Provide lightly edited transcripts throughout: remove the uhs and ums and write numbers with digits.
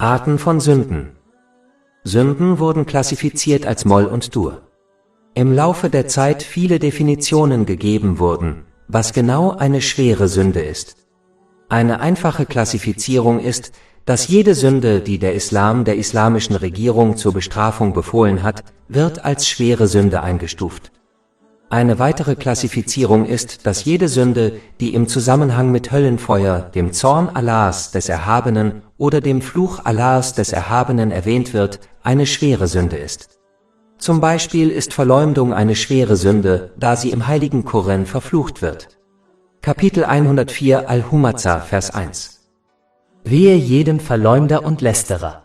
Arten von Sünden. Sünden wurden klassifiziert als Moll und Dur. Im Laufe der Zeit viele Definitionen gegeben wurden, was genau eine schwere Sünde ist. Eine einfache Klassifizierung ist, dass jede Sünde, die der Islam der islamischen Regierung zur Bestrafung befohlen hat, wird als schwere Sünde eingestuft. Eine weitere Klassifizierung ist, dass jede Sünde, die im Zusammenhang mit Höllenfeuer, dem Zorn Allahs des Erhabenen oder dem Fluch Allahs des Erhabenen erwähnt wird, eine schwere Sünde ist. Zum Beispiel ist Verleumdung eine schwere Sünde, da sie im heiligen Koran verflucht wird. Kapitel 104 Al-Humaza, Vers 1. Wehe jedem Verleumder und Lästerer.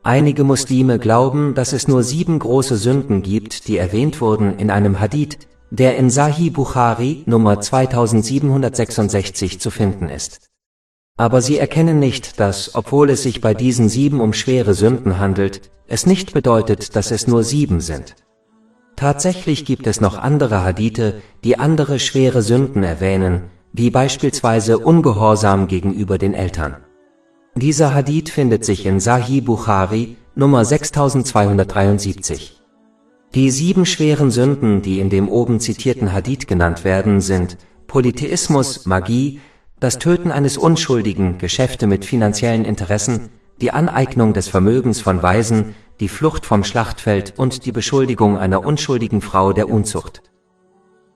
Einige Muslime glauben, dass es nur 7 große Sünden gibt, die erwähnt wurden in einem Hadith, der in Sahih Bukhari Nummer 2766 zu finden ist. Aber sie erkennen nicht, dass, obwohl es sich bei diesen 7 um schwere Sünden handelt, es nicht bedeutet, dass es nur 7 sind. Tatsächlich gibt es noch andere Hadithe, die andere schwere Sünden erwähnen, wie beispielsweise Ungehorsam gegenüber den Eltern. Dieser Hadith findet sich in Sahih Bukhari, Nummer 6273. Die 7 schweren Sünden, die in dem oben zitierten Hadith genannt werden, sind Polytheismus, Magie, das Töten eines Unschuldigen, Geschäfte mit finanziellen Interessen, die Aneignung des Vermögens von Waisen, die Flucht vom Schlachtfeld und die Beschuldigung einer unschuldigen Frau der Unzucht.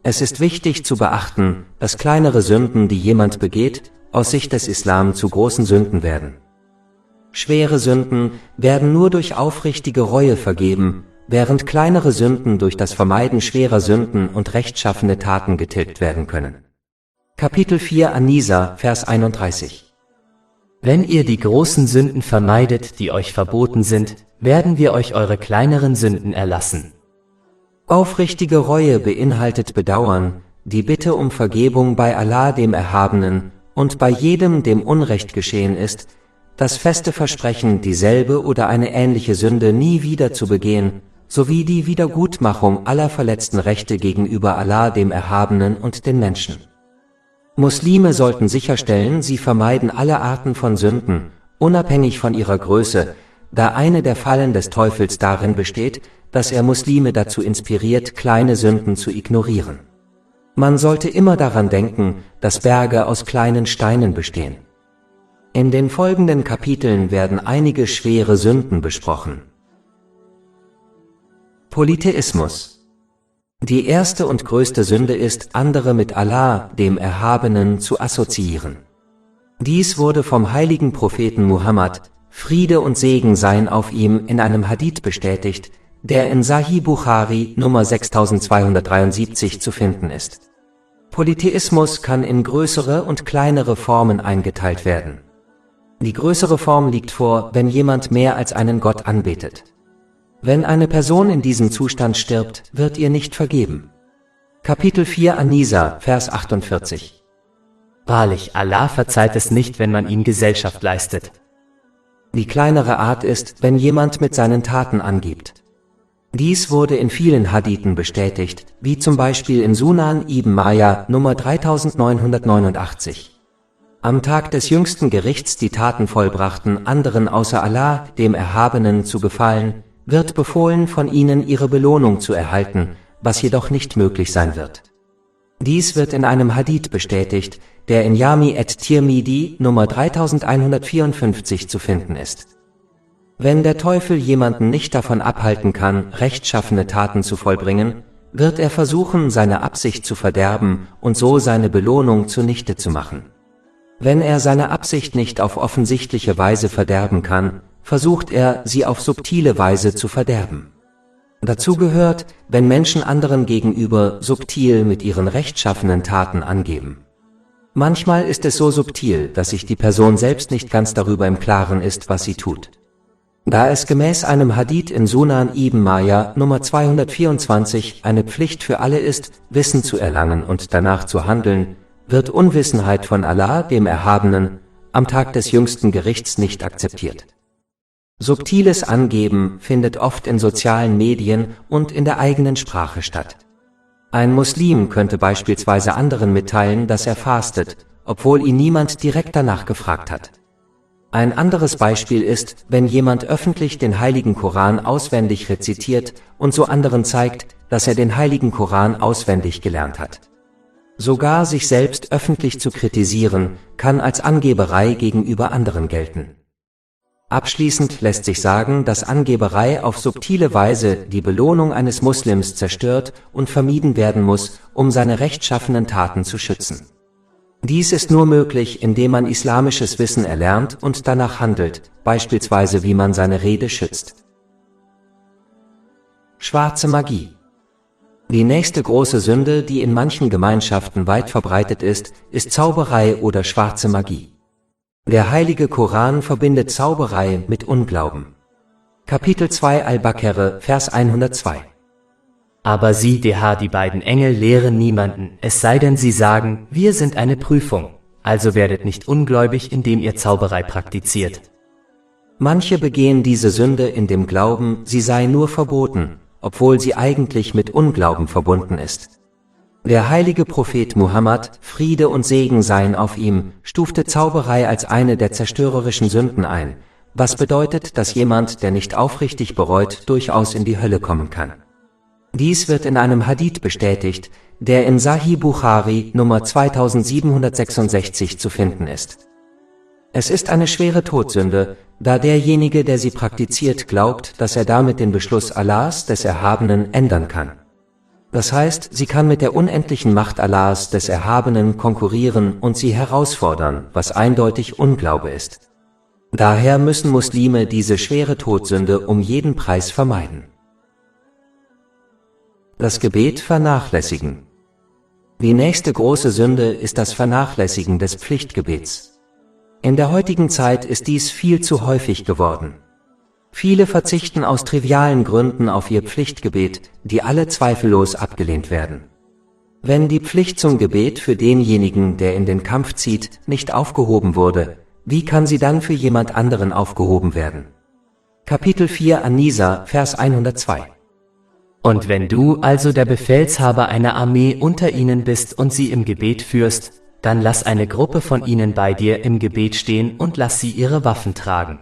Es ist wichtig zu beachten, dass kleinere Sünden, die jemand begeht, aus Sicht des Islam zu großen Sünden werden. Schwere Sünden werden nur durch aufrichtige Reue vergeben, während kleinere Sünden durch das Vermeiden schwerer Sünden und rechtschaffene Taten getilgt werden können. Kapitel 4 An-Nisa, Vers 31. Wenn ihr die großen Sünden vermeidet, die euch verboten sind, werden wir euch eure kleineren Sünden erlassen. Aufrichtige Reue beinhaltet Bedauern, die Bitte um Vergebung bei Allah dem Erhabenen und bei jedem, dem Unrecht geschehen ist, das feste Versprechen, dieselbe oder eine ähnliche Sünde nie wieder zu begehen, sowie die Wiedergutmachung aller verletzten Rechte gegenüber Allah dem Erhabenen und den Menschen. Muslime sollten sicherstellen, sie vermeiden alle Arten von Sünden, unabhängig von ihrer Größe, da eine der Fallen des Teufels darin besteht, dass er Muslime dazu inspiriert, kleine Sünden zu ignorieren. Man sollte immer daran denken, dass Berge aus kleinen Steinen bestehen. In den folgenden Kapiteln werden einige schwere Sünden besprochen. Polytheismus. Die erste und größte Sünde ist, andere mit Allah, dem Erhabenen, zu assoziieren. Dies wurde vom heiligen Propheten Muhammad, Friede und Segen seien auf ihm, in einem Hadith bestätigt, der in Sahih Bukhari Nummer 6273 zu finden ist. Polytheismus kann in größere und kleinere Formen eingeteilt werden. Die größere Form liegt vor, wenn jemand mehr als einen Gott anbetet. Wenn eine Person in diesem Zustand stirbt, wird ihr nicht vergeben. Kapitel 4 An-Nisa, Vers 48. Wahrlich, Allah verzeiht es nicht, wenn man ihm Gesellschaft leistet. Die kleinere Art ist, wenn jemand mit seinen Taten angibt. Dies wurde in vielen Hadithen bestätigt, wie zum Beispiel in Sunan ibn Majah Nummer 3989. Am Tag des jüngsten Gerichts die Taten vollbrachten, anderen außer Allah, dem Erhabenen, zu gefallen, wird befohlen, von ihnen ihre Belohnung zu erhalten, was jedoch nicht möglich sein wird. Dies wird in einem Hadith bestätigt, der in Jami at-Tirmidhi Nummer 3154 zu finden ist. Wenn der Teufel jemanden nicht davon abhalten kann, rechtschaffene Taten zu vollbringen, wird er versuchen, seine Absicht zu verderben und so seine Belohnung zunichte zu machen. Wenn er seine Absicht nicht auf offensichtliche Weise verderben kann, versucht er, sie auf subtile Weise zu verderben. Dazu gehört, wenn Menschen anderen gegenüber subtil mit ihren rechtschaffenen Taten angeben. Manchmal ist es so subtil, dass sich die Person selbst nicht ganz darüber im Klaren ist, was sie tut. Da es gemäß einem Hadith in Sunan ibn Majah Nummer 224 eine Pflicht für alle ist, Wissen zu erlangen und danach zu handeln, wird Unwissenheit von Allah, dem Erhabenen, am Tag des jüngsten Gerichts nicht akzeptiert. Subtiles Angeben findet oft in sozialen Medien und in der eigenen Sprache statt. Ein Muslim könnte beispielsweise anderen mitteilen, dass er fastet, obwohl ihn niemand direkt danach gefragt hat. Ein anderes Beispiel ist, wenn jemand öffentlich den heiligen Koran auswendig rezitiert und so anderen zeigt, dass er den heiligen Koran auswendig gelernt hat. Sogar sich selbst öffentlich zu kritisieren, kann als Angeberei gegenüber anderen gelten. Abschließend lässt sich sagen, dass Angeberei auf subtile Weise die Belohnung eines Muslims zerstört und vermieden werden muss, um seine rechtschaffenen Taten zu schützen. Dies ist nur möglich, indem man islamisches Wissen erlernt und danach handelt, beispielsweise wie man seine Rede schützt. Schwarze Magie. Die nächste große Sünde, die in manchen Gemeinschaften weit verbreitet ist Zauberei oder schwarze Magie. Der heilige Koran verbindet Zauberei mit Unglauben. Kapitel 2 Al-Baqarah, Vers 102. Aber sie, die beiden Engel lehren niemanden, es sei denn sie sagen, wir sind eine Prüfung. Also werdet nicht ungläubig, indem ihr Zauberei praktiziert. Manche begehen diese Sünde in dem Glauben, sie sei nur verboten, obwohl sie eigentlich mit Unglauben verbunden ist. Der heilige Prophet Muhammad, Friede und Segen seien auf ihm, stufte Zauberei als eine der zerstörerischen Sünden ein, was bedeutet, dass jemand, der nicht aufrichtig bereut, durchaus in die Hölle kommen kann. Dies wird in einem Hadith bestätigt, der in Sahih Bukhari Nummer 2766 zu finden ist. Es ist eine schwere Todsünde, da derjenige, der sie praktiziert, glaubt, dass er damit den Beschluss Allahs, des Erhabenen, ändern kann. Das heißt, sie kann mit der unendlichen Macht Allahs, des Erhabenen, konkurrieren und sie herausfordern, was eindeutig Unglaube ist. Daher müssen Muslime diese schwere Todsünde um jeden Preis vermeiden. Das Gebet vernachlässigen. Die nächste große Sünde ist das Vernachlässigen des Pflichtgebets. In der heutigen Zeit ist dies viel zu häufig geworden. Viele verzichten aus trivialen Gründen auf ihr Pflichtgebet, die alle zweifellos abgelehnt werden. Wenn die Pflicht zum Gebet für denjenigen, der in den Kampf zieht, nicht aufgehoben wurde, wie kann sie dann für jemand anderen aufgehoben werden? Kapitel 4 An-Nisa, Vers 102. Und wenn du also der Befehlshaber einer Armee unter ihnen bist und sie im Gebet führst, dann lass eine Gruppe von ihnen bei dir im Gebet stehen und lass sie ihre Waffen tragen.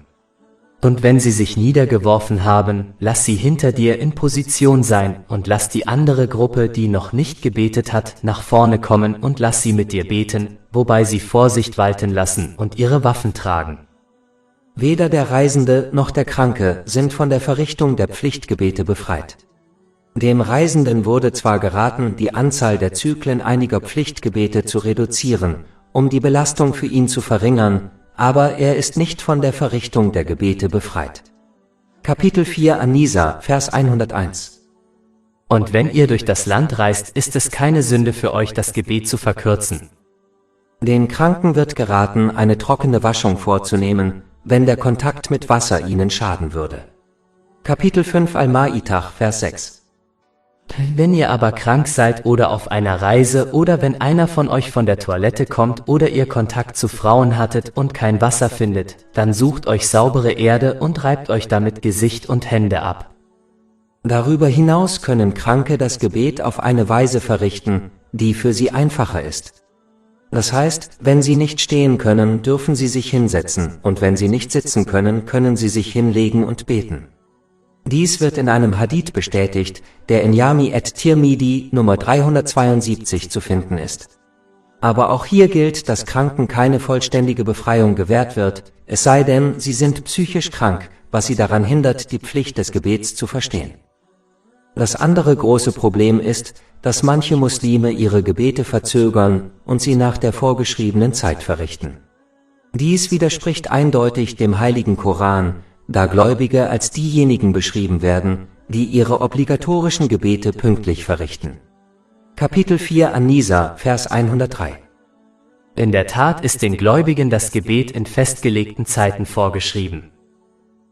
Und wenn sie sich niedergeworfen haben, lass sie hinter dir in Position sein und lass die andere Gruppe, die noch nicht gebetet hat, nach vorne kommen und lass sie mit dir beten, wobei sie Vorsicht walten lassen und ihre Waffen tragen. Weder der Reisende noch der Kranke sind von der Verrichtung der Pflichtgebete befreit. Dem Reisenden wurde zwar geraten, die Anzahl der Zyklen einiger Pflichtgebete zu reduzieren, um die Belastung für ihn zu verringern, aber er ist nicht von der Verrichtung der Gebete befreit. Kapitel 4 An-Nisa, Vers 101. Und wenn ihr durch das Land reist, ist es keine Sünde für euch, das Gebet zu verkürzen. Den Kranken wird geraten, eine trockene Waschung vorzunehmen, wenn der Kontakt mit Wasser ihnen schaden würde. Kapitel 5 Al-Ma'idah, Vers 6. Wenn ihr aber krank seid oder auf einer Reise oder wenn einer von euch von der Toilette kommt oder ihr Kontakt zu Frauen hattet und kein Wasser findet, dann sucht euch saubere Erde und reibt euch damit Gesicht und Hände ab. Darüber hinaus können Kranke das Gebet auf eine Weise verrichten, die für sie einfacher ist. Das heißt, wenn sie nicht stehen können, dürfen sie sich hinsetzen, und wenn sie nicht sitzen können, können sie sich hinlegen und beten. Dies wird in einem Hadith bestätigt, der in Jami at-Tirmidhi Nummer 372 zu finden ist. Aber auch hier gilt, dass Kranken keine vollständige Befreiung gewährt wird, es sei denn, sie sind psychisch krank, was sie daran hindert, die Pflicht des Gebets zu verstehen. Das andere große Problem ist, dass manche Muslime ihre Gebete verzögern und sie nach der vorgeschriebenen Zeit verrichten. Dies widerspricht eindeutig dem heiligen Koran, da Gläubige als diejenigen beschrieben werden, die ihre obligatorischen Gebete pünktlich verrichten. Kapitel 4 An-Nisa, Vers 103. In der Tat ist den Gläubigen das Gebet in festgelegten Zeiten vorgeschrieben.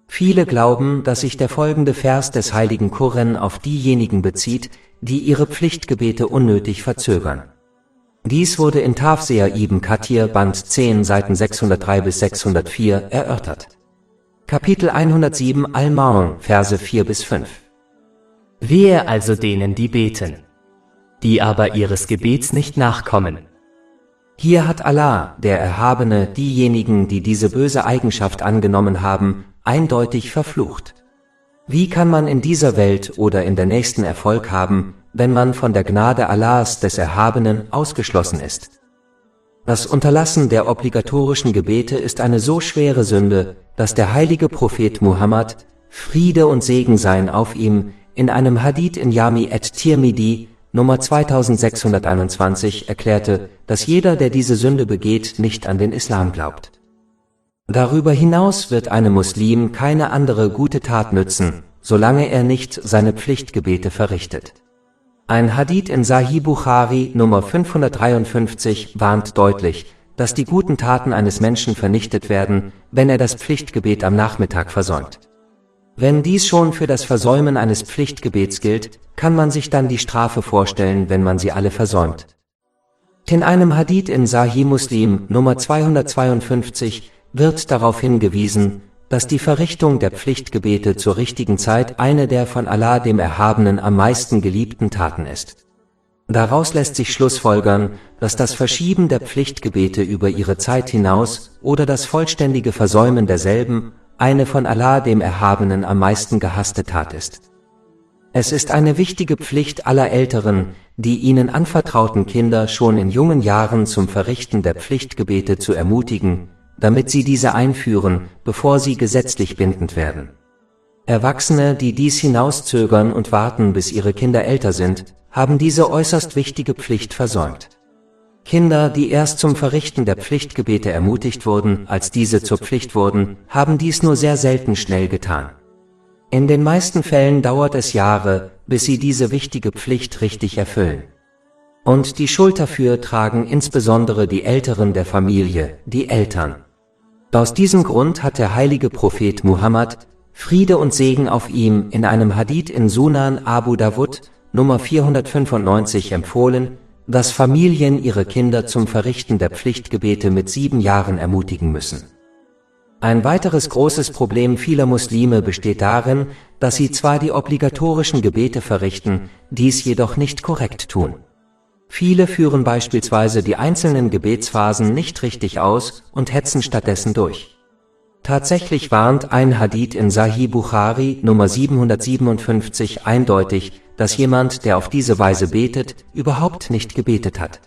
Viele glauben, dass sich der folgende Vers des heiligen Koran auf diejenigen bezieht, die ihre Pflichtgebete unnötig verzögern. Dies wurde in Tafsir ibn Kathir Band 10 Seiten 603 bis 604 erörtert. Kapitel 107 Al-Ma'un, Verse 4 bis 5. Wehe also denen, die beten, die aber ihres Gebets nicht nachkommen. Hier hat Allah, der Erhabene, diejenigen, die diese böse Eigenschaft angenommen haben, eindeutig verflucht. Wie kann man in dieser Welt oder in der nächsten Erfolg haben, wenn man von der Gnade Allahs des Erhabenen ausgeschlossen ist? Das Unterlassen der obligatorischen Gebete ist eine so schwere Sünde, dass der heilige Prophet Muhammad, Friede und Segen seien auf ihm, in einem Hadith in Jami at-Tirmidhi, Nummer 2621, erklärte, dass jeder, der diese Sünde begeht, nicht an den Islam glaubt. Darüber hinaus wird einem Muslim keine andere gute Tat nützen, solange er nicht seine Pflichtgebete verrichtet. Ein Hadith in Sahih Bukhari Nummer 553 warnt deutlich, dass die guten Taten eines Menschen vernichtet werden, wenn er das Pflichtgebet am Nachmittag versäumt. Wenn dies schon für das Versäumen eines Pflichtgebets gilt, kann man sich dann die Strafe vorstellen, wenn man sie alle versäumt. In einem Hadith in Sahih Muslim Nummer 252 wird darauf hingewiesen, dass die Verrichtung der Pflichtgebete zur richtigen Zeit eine der von Allah dem Erhabenen am meisten geliebten Taten ist. Daraus lässt sich schlussfolgern, dass das Verschieben der Pflichtgebete über ihre Zeit hinaus oder das vollständige Versäumen derselben eine von Allah dem Erhabenen am meisten gehasste Tat ist. Es ist eine wichtige Pflicht aller Älteren, die ihnen anvertrauten Kinder schon in jungen Jahren zum Verrichten der Pflichtgebete zu ermutigen, damit sie diese einführen, bevor sie gesetzlich bindend werden. Erwachsene, die dies hinauszögern und warten, bis ihre Kinder älter sind, haben diese äußerst wichtige Pflicht versäumt. Kinder, die erst zum Verrichten der Pflichtgebete ermutigt wurden, als diese zur Pflicht wurden, haben dies nur sehr selten schnell getan. In den meisten Fällen dauert es Jahre, bis sie diese wichtige Pflicht richtig erfüllen. Und die Schuld dafür tragen insbesondere die Älteren der Familie, die Eltern. Aus diesem Grund hat der heilige Prophet Muhammad, Friede und Segen auf ihm, in einem Hadith in Sunan Abu Dawud, Nummer 495 empfohlen, dass Familien ihre Kinder zum Verrichten der Pflichtgebete mit 7 Jahren ermutigen müssen. Ein weiteres großes Problem vieler Muslime besteht darin, dass sie zwar die obligatorischen Gebete verrichten, dies jedoch nicht korrekt tun. Viele führen beispielsweise die einzelnen Gebetsphasen nicht richtig aus und hetzen stattdessen durch. Tatsächlich warnt ein Hadith in Sahih Bukhari Nummer 757 eindeutig, dass jemand, der auf diese Weise betet, überhaupt nicht gebetet hat.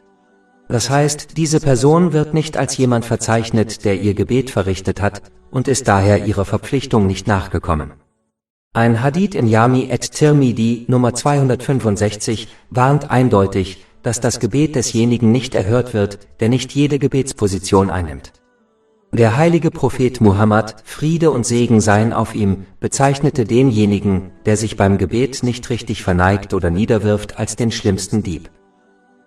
Das heißt, diese Person wird nicht als jemand verzeichnet, der ihr Gebet verrichtet hat, und ist daher ihrer Verpflichtung nicht nachgekommen. Ein Hadith in Jami at-Tirmidhi Nummer 265 warnt eindeutig, dass das Gebet desjenigen nicht erhört wird, der nicht jede Gebetsposition einnimmt. Der heilige Prophet Muhammad, Friede und Segen seien auf ihm, bezeichnete denjenigen, der sich beim Gebet nicht richtig verneigt oder niederwirft, als den schlimmsten Dieb.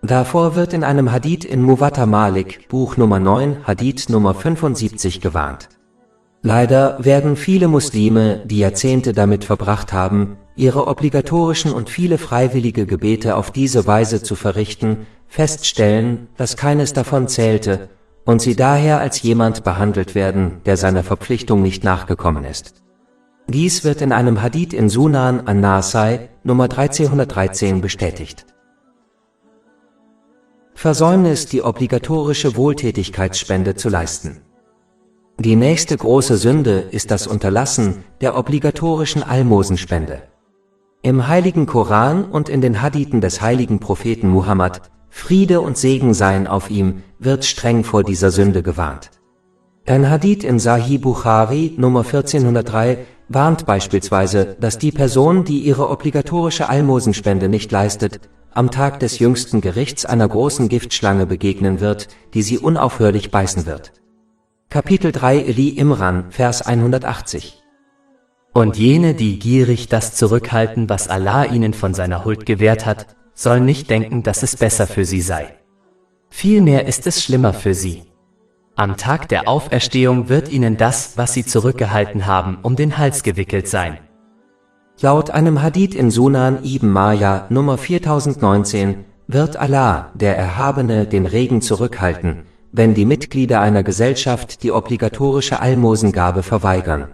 Davor wird in einem Hadith in Muwatta Malik, Buch Nummer 9, Hadith Nummer 75 gewarnt. Leider werden viele Muslime, die Jahrzehnte damit verbracht haben, ihre obligatorischen und viele freiwillige Gebete auf diese Weise zu verrichten, feststellen, dass keines davon zählte, und sie daher als jemand behandelt werden, der seiner Verpflichtung nicht nachgekommen ist. Dies wird in einem Hadith in Sunan an-Nasai, Nummer 1313 bestätigt. Versäumnis, die obligatorische Wohltätigkeitsspende zu leisten. Die nächste große Sünde ist das Unterlassen der obligatorischen Almosenspende. Im heiligen Koran und in den Hadithen des heiligen Propheten Muhammad, Friede und Segen seien auf ihm, wird streng vor dieser Sünde gewarnt. Ein Hadith in Sahih Bukhari Nummer 1403 warnt beispielsweise, dass die Person, die ihre obligatorische Almosenspende nicht leistet, am Tag des jüngsten Gerichts einer großen Giftschlange begegnen wird, die sie unaufhörlich beißen wird. Kapitel 3 Eli Imran, Vers 180. Und jene, die gierig das zurückhalten, was Allah ihnen von seiner Huld gewährt hat, sollen nicht denken, dass es besser für sie sei. Vielmehr ist es schlimmer für sie. Am Tag der Auferstehung wird ihnen das, was sie zurückgehalten haben, um den Hals gewickelt sein. Laut einem Hadith in Sunan Ibn Majah Nummer 4019 wird Allah, der Erhabene, den Regen zurückhalten, wenn die Mitglieder einer Gesellschaft die obligatorische Almosengabe verweigern.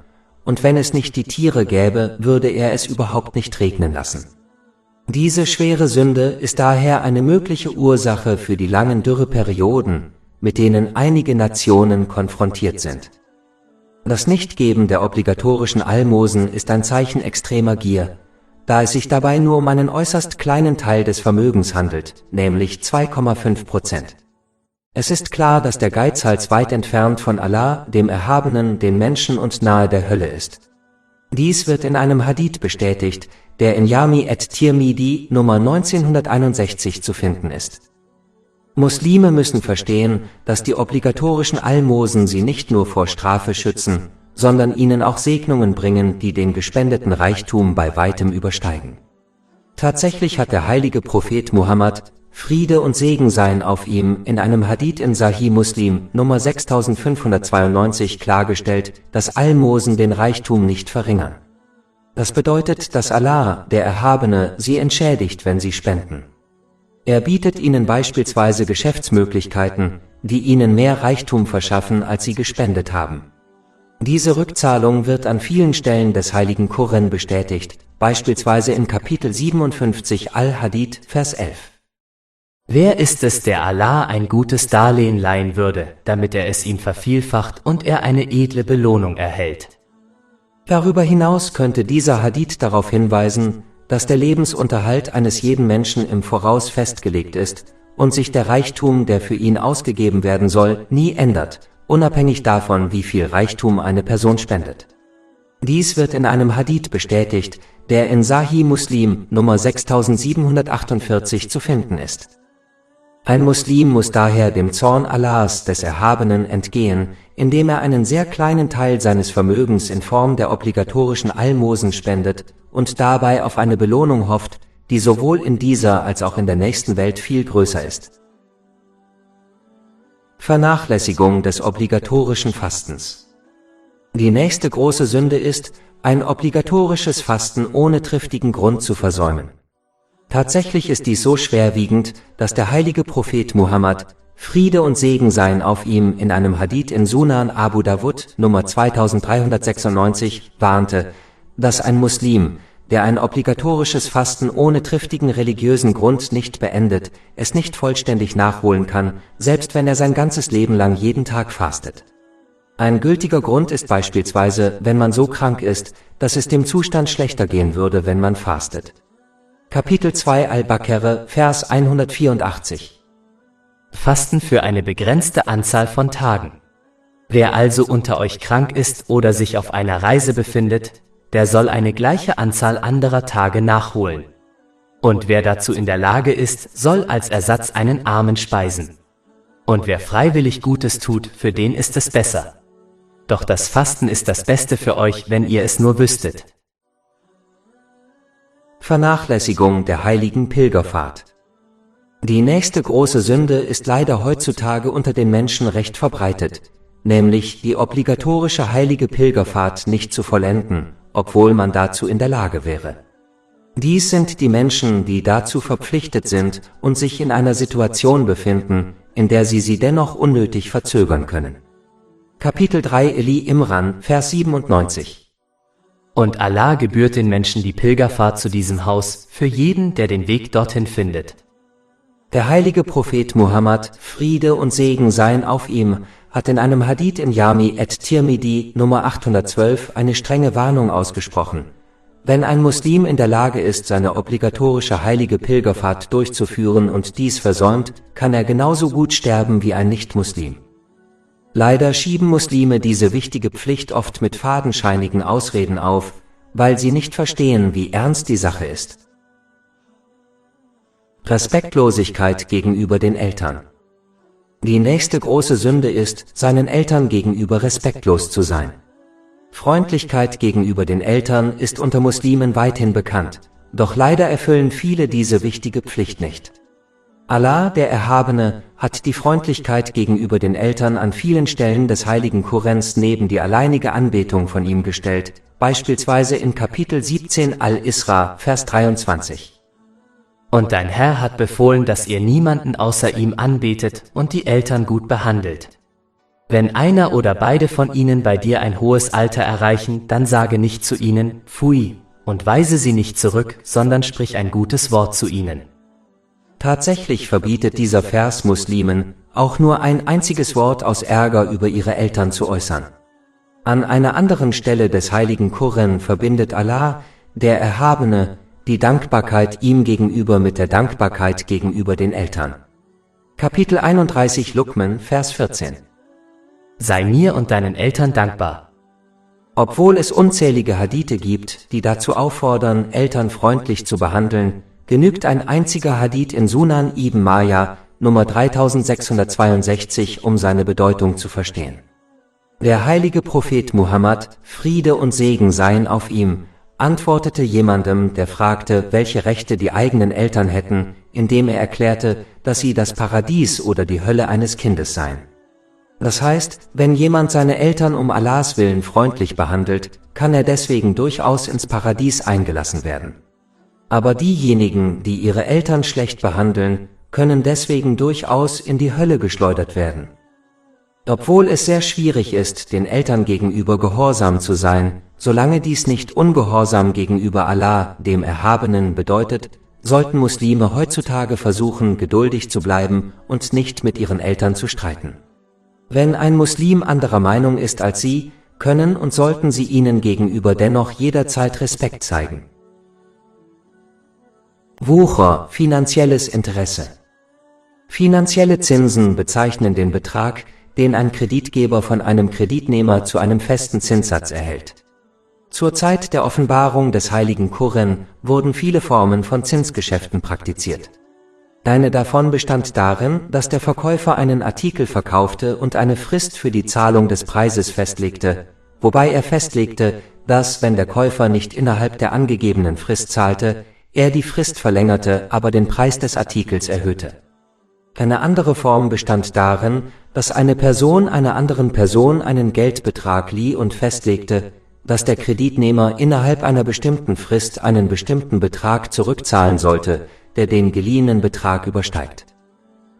Und wenn es nicht die Tiere gäbe, würde er es überhaupt nicht regnen lassen. Diese schwere Sünde ist daher eine mögliche Ursache für die langen Dürreperioden, mit denen einige Nationen konfrontiert sind. Das Nichtgeben der obligatorischen Almosen ist ein Zeichen extremer Gier, da es sich dabei nur um einen äußerst kleinen Teil des Vermögens handelt, nämlich 2,5%. Es ist klar, dass der Geizhals weit entfernt von Allah, dem Erhabenen, den Menschen und nahe der Hölle ist. Dies wird in einem Hadith bestätigt, der in Jami at-Tirmidhi Nummer 1961 zu finden ist. Muslime müssen verstehen, dass die obligatorischen Almosen sie nicht nur vor Strafe schützen, sondern ihnen auch Segnungen bringen, die den gespendeten Reichtum bei weitem übersteigen. Tatsächlich hat der heilige Prophet Muhammad, Friede und Segen seien auf ihm, in einem Hadith in Sahih Muslim, Nummer 6592 klargestellt, dass Almosen den Reichtum nicht verringern. Das bedeutet, dass Allah, der Erhabene, sie entschädigt, wenn sie spenden. Er bietet ihnen beispielsweise Geschäftsmöglichkeiten, die ihnen mehr Reichtum verschaffen, als sie gespendet haben. Diese Rückzahlung wird an vielen Stellen des heiligen Koran bestätigt, beispielsweise in Kapitel 57 Al-Hadid, Vers 11. Wer ist es, der Allah ein gutes Darlehen leihen würde, damit er es ihm vervielfacht und er eine edle Belohnung erhält? Darüber hinaus könnte dieser Hadith darauf hinweisen, dass der Lebensunterhalt eines jeden Menschen im Voraus festgelegt ist und sich der Reichtum, der für ihn ausgegeben werden soll, nie ändert, unabhängig davon, wie viel Reichtum eine Person spendet. Dies wird in einem Hadith bestätigt, der in Sahih Muslim Nummer 6748 zu finden ist. Ein Muslim muss daher dem Zorn Allahs, des Erhabenen, entgehen, indem er einen sehr kleinen Teil seines Vermögens in Form der obligatorischen Almosen spendet und dabei auf eine Belohnung hofft, die sowohl in dieser als auch in der nächsten Welt viel größer ist. Vernachlässigung des obligatorischen Fastens. Die nächste große Sünde ist, ein obligatorisches Fasten ohne triftigen Grund zu versäumen. Tatsächlich ist dies so schwerwiegend, dass der heilige Prophet Muhammad, Friede und Segen seien auf ihm, in einem Hadith in Sunan Abu Dawud, Nummer 2396, warnte, dass ein Muslim, der ein obligatorisches Fasten ohne triftigen religiösen Grund nicht beendet, es nicht vollständig nachholen kann, selbst wenn er sein ganzes Leben lang jeden Tag fastet. Ein gültiger Grund ist beispielsweise, wenn man so krank ist, dass es dem Zustand schlechter gehen würde, wenn man fastet. Kapitel 2 Al-Baqarah, Vers 184. Fasten für eine begrenzte Anzahl von Tagen. Wer also unter euch krank ist oder sich auf einer Reise befindet, der soll eine gleiche Anzahl anderer Tage nachholen. Und wer dazu in der Lage ist, soll als Ersatz einen Armen speisen. Und wer freiwillig Gutes tut, für den ist es besser. Doch das Fasten ist das Beste für euch, wenn ihr es nur wüsstet. Vernachlässigung der heiligen Pilgerfahrt. Die nächste große Sünde ist leider heutzutage unter den Menschen recht verbreitet, nämlich die obligatorische heilige Pilgerfahrt nicht zu vollenden, obwohl man dazu in der Lage wäre. Dies sind die Menschen, die dazu verpflichtet sind und sich in einer Situation befinden, in der sie dennoch unnötig verzögern können. Kapitel 3 Eli Imran, Vers 97. Und Allah gebührt den Menschen die Pilgerfahrt zu diesem Haus, für jeden, der den Weg dorthin findet. Der heilige Prophet Muhammad, Friede und Segen seien auf ihm, hat in einem Hadith in Jami at-Tirmidhi Nummer 812 eine strenge Warnung ausgesprochen. Wenn ein Muslim in der Lage ist, seine obligatorische heilige Pilgerfahrt durchzuführen und dies versäumt, kann er genauso gut sterben wie ein Nicht-Muslim. Leider schieben Muslime diese wichtige Pflicht oft mit fadenscheinigen Ausreden auf, weil sie nicht verstehen, wie ernst die Sache ist. Respektlosigkeit gegenüber den Eltern. Die nächste große Sünde ist, seinen Eltern gegenüber respektlos zu sein. Freundlichkeit gegenüber den Eltern ist unter Muslimen weithin bekannt, doch leider erfüllen viele diese wichtige Pflicht nicht. Allah, der Erhabene, hat die Freundlichkeit gegenüber den Eltern an vielen Stellen des heiligen Korans neben die alleinige Anbetung von ihm gestellt, beispielsweise in Kapitel 17 Al-Isra, Vers 23. Und dein Herr hat befohlen, dass ihr niemanden außer ihm anbetet und die Eltern gut behandelt. Wenn einer oder beide von ihnen bei dir ein hohes Alter erreichen, dann sage nicht zu ihnen, Pfui, und weise sie nicht zurück, sondern sprich ein gutes Wort zu ihnen. Tatsächlich verbietet dieser Vers Muslimen, auch nur ein einziges Wort aus Ärger über ihre Eltern zu äußern. An einer anderen Stelle des heiligen Koran verbindet Allah, der Erhabene, die Dankbarkeit ihm gegenüber mit der Dankbarkeit gegenüber den Eltern. Kapitel 31 Luqman, Vers 14. Sei mir und deinen Eltern dankbar. Obwohl es unzählige Hadithe gibt, die dazu auffordern, Eltern freundlich zu behandeln, genügt ein einziger Hadith in Sunan ibn Majah, Nummer 3662, um seine Bedeutung zu verstehen. Der heilige Prophet Muhammad, Friede und Segen seien auf ihm, antwortete jemandem, der fragte, welche Rechte die eigenen Eltern hätten, indem er erklärte, dass sie das Paradies oder die Hölle eines Kindes seien. Das heißt, wenn jemand seine Eltern um Allahs Willen freundlich behandelt, kann er deswegen durchaus ins Paradies eingelassen werden. Aber diejenigen, die ihre Eltern schlecht behandeln, können deswegen durchaus in die Hölle geschleudert werden. Obwohl es sehr schwierig ist, den Eltern gegenüber gehorsam zu sein, solange dies nicht Ungehorsam gegenüber Allah, dem Erhabenen, bedeutet, sollten Muslime heutzutage versuchen, geduldig zu bleiben und nicht mit ihren Eltern zu streiten. Wenn ein Muslim anderer Meinung ist als sie, können und sollten sie ihnen gegenüber dennoch jederzeit Respekt zeigen. Wucher, finanzielles Interesse. Finanzielle Zinsen bezeichnen den Betrag, den ein Kreditgeber von einem Kreditnehmer zu einem festen Zinssatz erhält. Zur Zeit der Offenbarung des heiligen Koran wurden viele Formen von Zinsgeschäften praktiziert. Eine davon bestand darin, dass der Verkäufer einen Artikel verkaufte und eine Frist für die Zahlung des Preises festlegte, wobei er festlegte, dass, wenn der Käufer nicht innerhalb der angegebenen Frist zahlte, er die Frist verlängerte, aber den Preis des Artikels erhöhte. Eine andere Form bestand darin, dass eine Person einer anderen Person einen Geldbetrag lieh und festlegte, dass der Kreditnehmer innerhalb einer bestimmten Frist einen bestimmten Betrag zurückzahlen sollte, der den geliehenen Betrag übersteigt.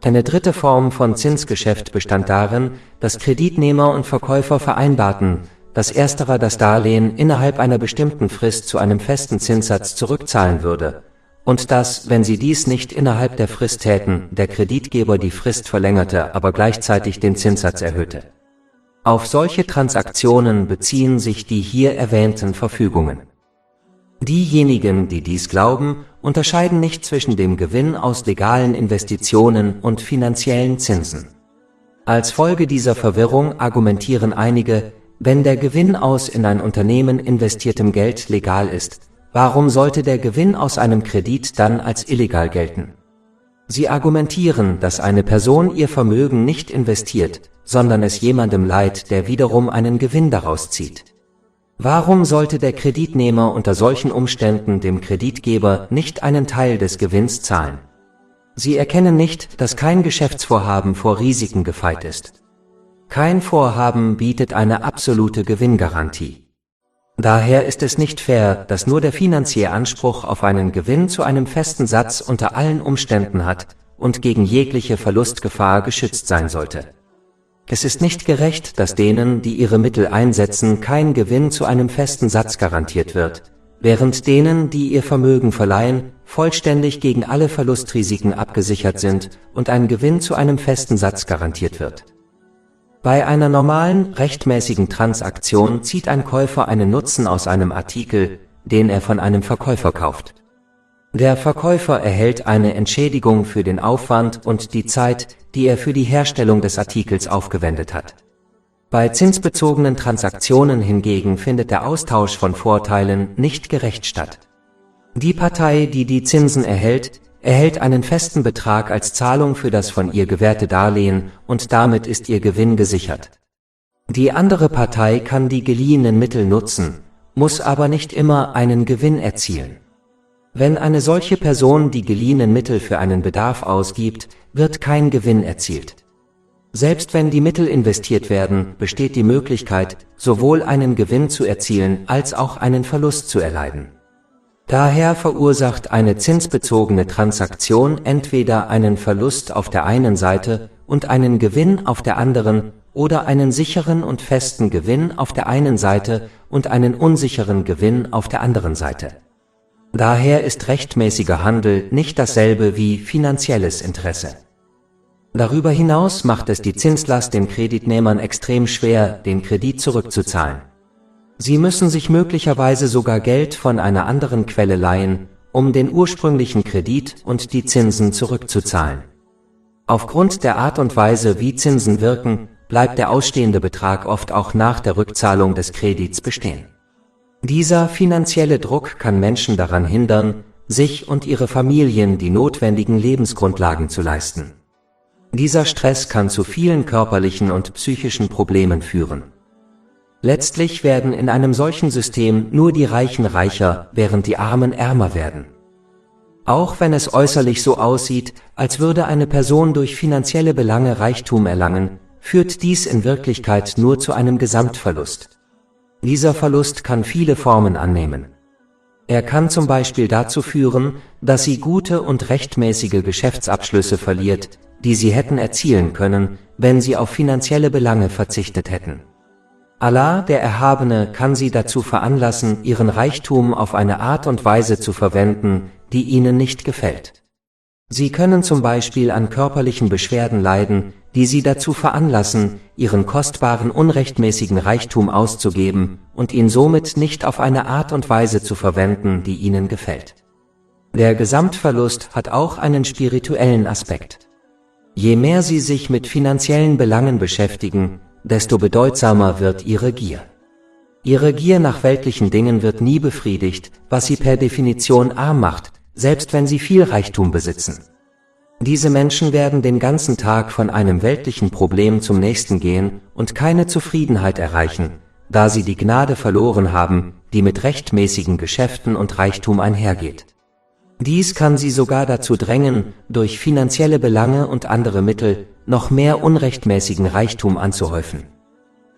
Eine dritte Form von Zinsgeschäft bestand darin, dass Kreditnehmer und Verkäufer vereinbarten, dass ersterer das Darlehen innerhalb einer bestimmten Frist zu einem festen Zinssatz zurückzahlen würde, und dass, wenn sie dies nicht innerhalb der Frist täten, der Kreditgeber die Frist verlängerte, aber gleichzeitig den Zinssatz erhöhte. Auf solche Transaktionen beziehen sich die hier erwähnten Verfügungen. Diejenigen, die dies glauben, unterscheiden nicht zwischen dem Gewinn aus legalen Investitionen und finanziellen Zinsen. Als Folge dieser Verwirrung argumentieren einige, wenn der Gewinn aus in ein Unternehmen investiertem Geld legal ist, warum sollte der Gewinn aus einem Kredit dann als illegal gelten? Sie argumentieren, dass eine Person ihr Vermögen nicht investiert, sondern es jemandem leiht, der wiederum einen Gewinn daraus zieht. Warum sollte der Kreditnehmer unter solchen Umständen dem Kreditgeber nicht einen Teil des Gewinns zahlen? Sie erkennen nicht, dass kein Geschäftsvorhaben vor Risiken gefeit ist. Kein Vorhaben bietet eine absolute Gewinngarantie. Daher ist es nicht fair, dass nur der Finanzier Anspruch auf einen Gewinn zu einem festen Satz unter allen Umständen hat und gegen jegliche Verlustgefahr geschützt sein sollte. Es ist nicht gerecht, dass denen, die ihre Mittel einsetzen, kein Gewinn zu einem festen Satz garantiert wird, während denen, die ihr Vermögen verleihen, vollständig gegen alle Verlustrisiken abgesichert sind und ein Gewinn zu einem festen Satz garantiert wird. Bei einer normalen, rechtmäßigen Transaktion zieht ein Käufer einen Nutzen aus einem Artikel, den er von einem Verkäufer kauft. Der Verkäufer erhält eine Entschädigung für den Aufwand und die Zeit, die er für die Herstellung des Artikels aufgewendet hat. Bei zinsbezogenen Transaktionen hingegen findet der Austausch von Vorteilen nicht gerecht statt. Die Partei, die die Zinsen erhält, erhält einen festen Betrag als Zahlung für das von ihr gewährte Darlehen und damit ist ihr Gewinn gesichert. Die andere Partei kann die geliehenen Mittel nutzen, muss aber nicht immer einen Gewinn erzielen. Wenn eine solche Person die geliehenen Mittel für einen Bedarf ausgibt, wird kein Gewinn erzielt. Selbst wenn die Mittel investiert werden, besteht die Möglichkeit, sowohl einen Gewinn zu erzielen als auch einen Verlust zu erleiden. Daher verursacht eine zinsbezogene Transaktion entweder einen Verlust auf der einen Seite und einen Gewinn auf der anderen oder einen sicheren und festen Gewinn auf der einen Seite und einen unsicheren Gewinn auf der anderen Seite. Daher ist rechtmäßiger Handel nicht dasselbe wie finanzielles Interesse. Darüber hinaus macht es die Zinslast den Kreditnehmern extrem schwer, den Kredit zurückzuzahlen. Sie müssen sich möglicherweise sogar Geld von einer anderen Quelle leihen, um den ursprünglichen Kredit und die Zinsen zurückzuzahlen. Aufgrund der Art und Weise, wie Zinsen wirken, bleibt der ausstehende Betrag oft auch nach der Rückzahlung des Kredits bestehen. Dieser finanzielle Druck kann Menschen daran hindern, sich und ihre Familien die notwendigen Lebensgrundlagen zu leisten. Dieser Stress kann zu vielen körperlichen und psychischen Problemen führen. Letztlich werden in einem solchen System nur die Reichen reicher, während die Armen ärmer werden. Auch wenn es äußerlich so aussieht, als würde eine Person durch finanzielle Belange Reichtum erlangen, führt dies in Wirklichkeit nur zu einem Gesamtverlust. Dieser Verlust kann viele Formen annehmen. Er kann zum Beispiel dazu führen, dass sie gute und rechtmäßige Geschäftsabschlüsse verliert, die sie hätten erzielen können, wenn sie auf finanzielle Belange verzichtet hätten. Allah, der Erhabene, kann sie dazu veranlassen, ihren Reichtum auf eine Art und Weise zu verwenden, die ihnen nicht gefällt. Sie können zum Beispiel an körperlichen Beschwerden leiden, die sie dazu veranlassen, ihren kostbaren unrechtmäßigen Reichtum auszugeben und ihn somit nicht auf eine Art und Weise zu verwenden, die ihnen gefällt. Der Gesamtverlust hat auch einen spirituellen Aspekt. Je mehr sie sich mit finanziellen Belangen beschäftigen, desto bedeutsamer wird ihre Gier. Ihre Gier nach weltlichen Dingen wird nie befriedigt, was sie per Definition arm macht, selbst wenn sie viel Reichtum besitzen. Diese Menschen werden den ganzen Tag von einem weltlichen Problem zum nächsten gehen und keine Zufriedenheit erreichen, da sie die Gnade verloren haben, die mit rechtmäßigen Geschäften und Reichtum einhergeht. Dies kann sie sogar dazu drängen, durch finanzielle Belange und andere Mittel noch mehr unrechtmäßigen Reichtum anzuhäufen.